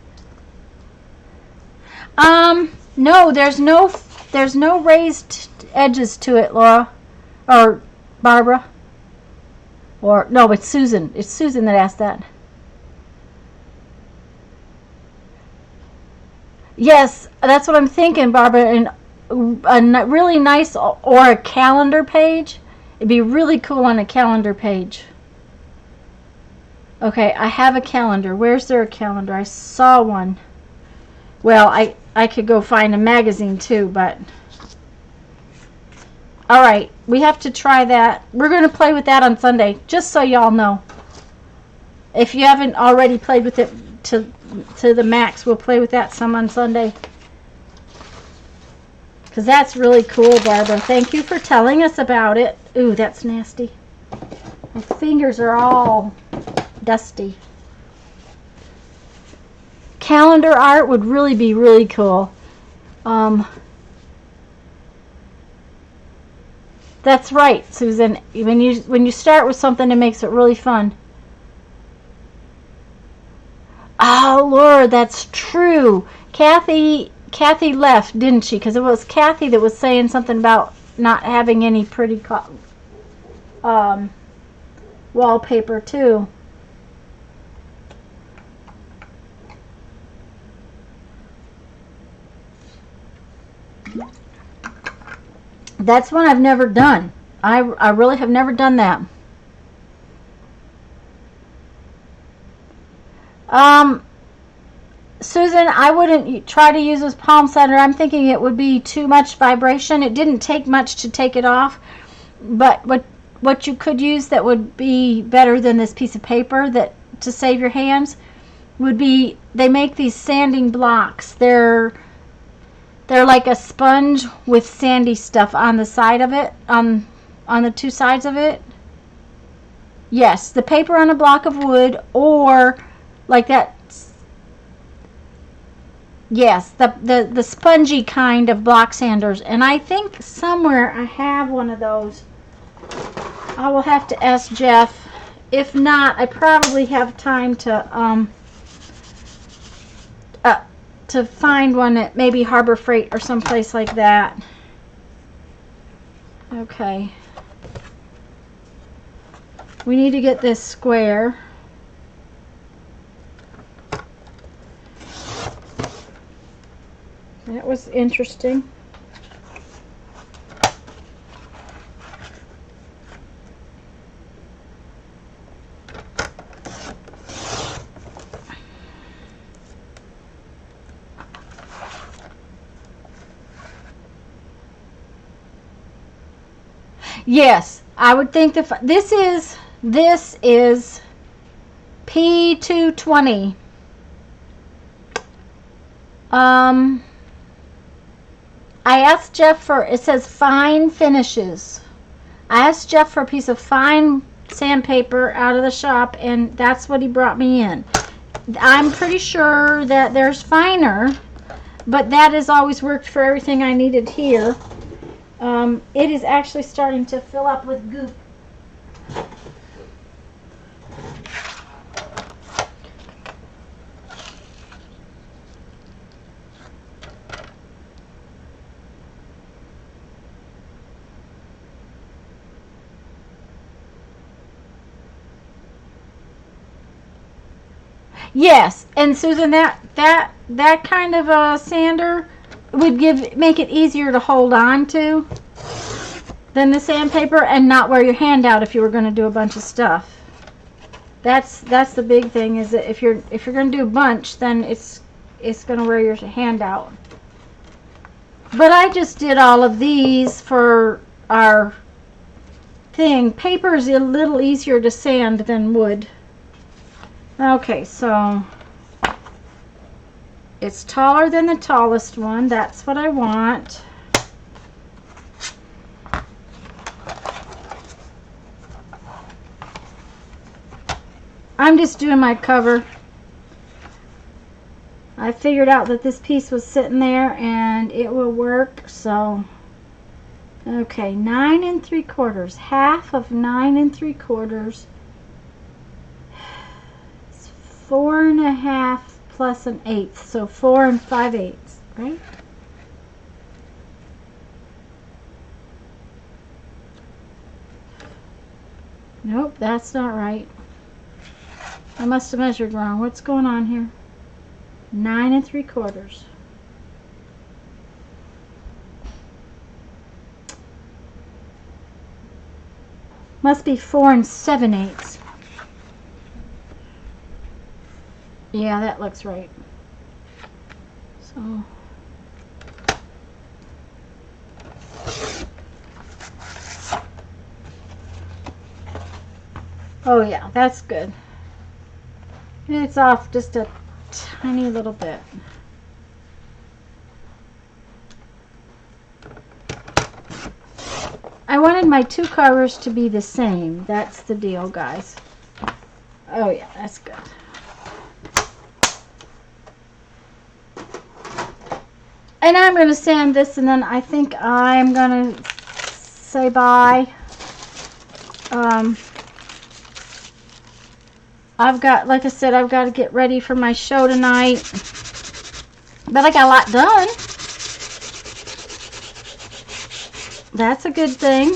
No, there's no raised edges to it, Laura. Or Barbara. Or, no, it's Susan. It's Susan that asked that. Yes, that's what I'm thinking, Barbara. And a really nice, or a calendar page. It'd be really cool on a calendar page. Okay, I have a calendar. Where's there a calendar? I saw one. Well, I could go find a magazine too, but... Alright, we have to try that. We're going to play with that on Sunday, just so y'all know. If you haven't already played with it to the max, we'll play with that some on Sunday. Because that's really cool, Barbara. Thank you for telling us about it. Ooh, that's nasty. My fingers are all dusty. Calendar art would really be really cool. That's right, Susan. When you start with something, it makes it really fun. Oh, Lord, that's true. Kathy left, didn't she? Because it was Kathy that was saying something about not having any pretty wallpaper too. That's one I've never done. I really have never done that. Susan, I wouldn't try to use this palm center. I'm thinking it would be too much vibration. It didn't take much to take it off. But what you could use that would be better than this piece of paper to save your hands would be, they make these sanding blocks. They're like a sponge with sandy stuff on the side of it, on the two sides of it. Yes, the paper on a block of wood, or like that. Yes, the spongy kind of block sanders. And I think somewhere I have one of those. I will have to ask Jeff. If not, I probably have time to find one at maybe Harbor Freight or someplace like that. Okay. We need to get this square. That was interesting. Yes, I would think that this is P220. I asked Jeff for, it says fine finishes. I asked Jeff for a piece of fine sandpaper out of the shop, and that's what he brought me in. I'm pretty sure that there's finer, but that has always worked for everything I needed here. It is actually starting to fill up with goop. Yes, and Susan, that kind of a sander would make it easier to hold on to than the sandpaper, and not wear your hand out if you were going to do a bunch of stuff. That's the big thing, is that if you're going to do a bunch, then it's going to wear your hand out. But I just did all of these for our thing. Paper is a little easier to sand than wood. Okay, so it's taller than the tallest one. That's what I want. I'm just doing my cover. I figured out that this piece was sitting there and it will work, so okay, 9 3/4, half of 9 3/4. 4 1/2 plus 1/8, so 4 5/8, right? Nope, that's not right. I must have measured wrong. What's going on here? 9 3/4. Must be 4 7/8. Yeah, that looks right. So oh yeah, that's good. It's off just a tiny little bit. I wanted my two covers to be the same. That's the deal, guys. Oh yeah, that's good. And I'm going to sand this, and then I think I'm going to say bye. I've got, like I said, I've got to get ready for my show tonight. But I got a lot done. That's a good thing.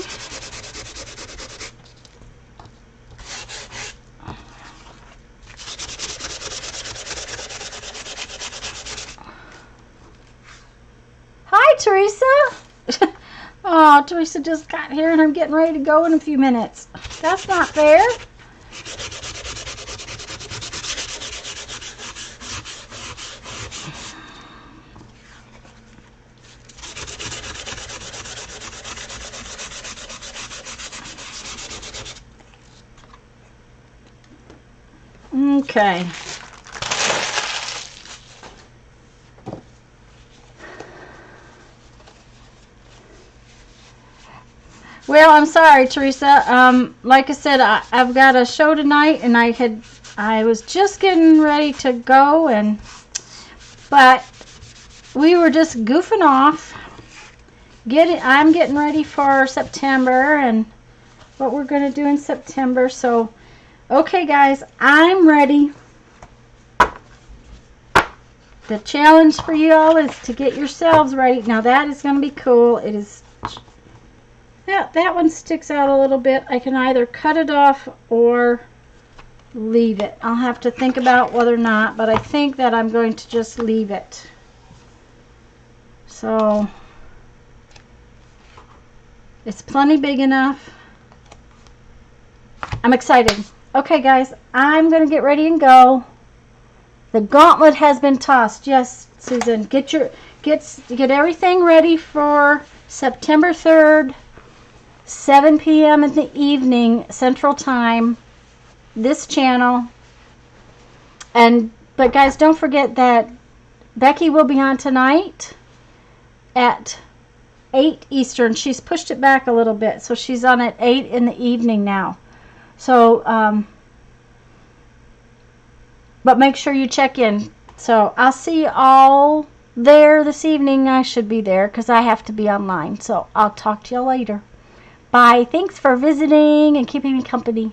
Hi, Teresa. Oh, Teresa just got here and I'm getting ready to go in a few minutes. That's not fair. Okay. Well, I'm sorry, Teresa. Like I said, I've got a show tonight, and I was just getting ready to go, but we were just goofing off. I'm getting ready for September and what we're going to do in September. So, okay, guys, I'm ready. The challenge for you all is to get yourselves ready. Now, that is going to be cool. It is. That one sticks out a little bit. I can either cut it off or leave it. I'll have to think about whether or not, but I think that I'm going to just leave it. So it's plenty big enough. I'm excited. Okay, guys, I'm going to get ready and go. The gauntlet has been tossed. Yes, Susan, get everything ready for September 3rd. 7 p.m. in the evening, Central Time, this channel. But guys, don't forget that Becky will be on tonight at 8 Eastern. She's pushed it back a little bit, so she's on at 8 in the evening now. So, but make sure you check in. So I'll see you all there this evening. I should be there because I have to be online. So I'll talk to you later. Bye. Thanks for visiting and keeping me company.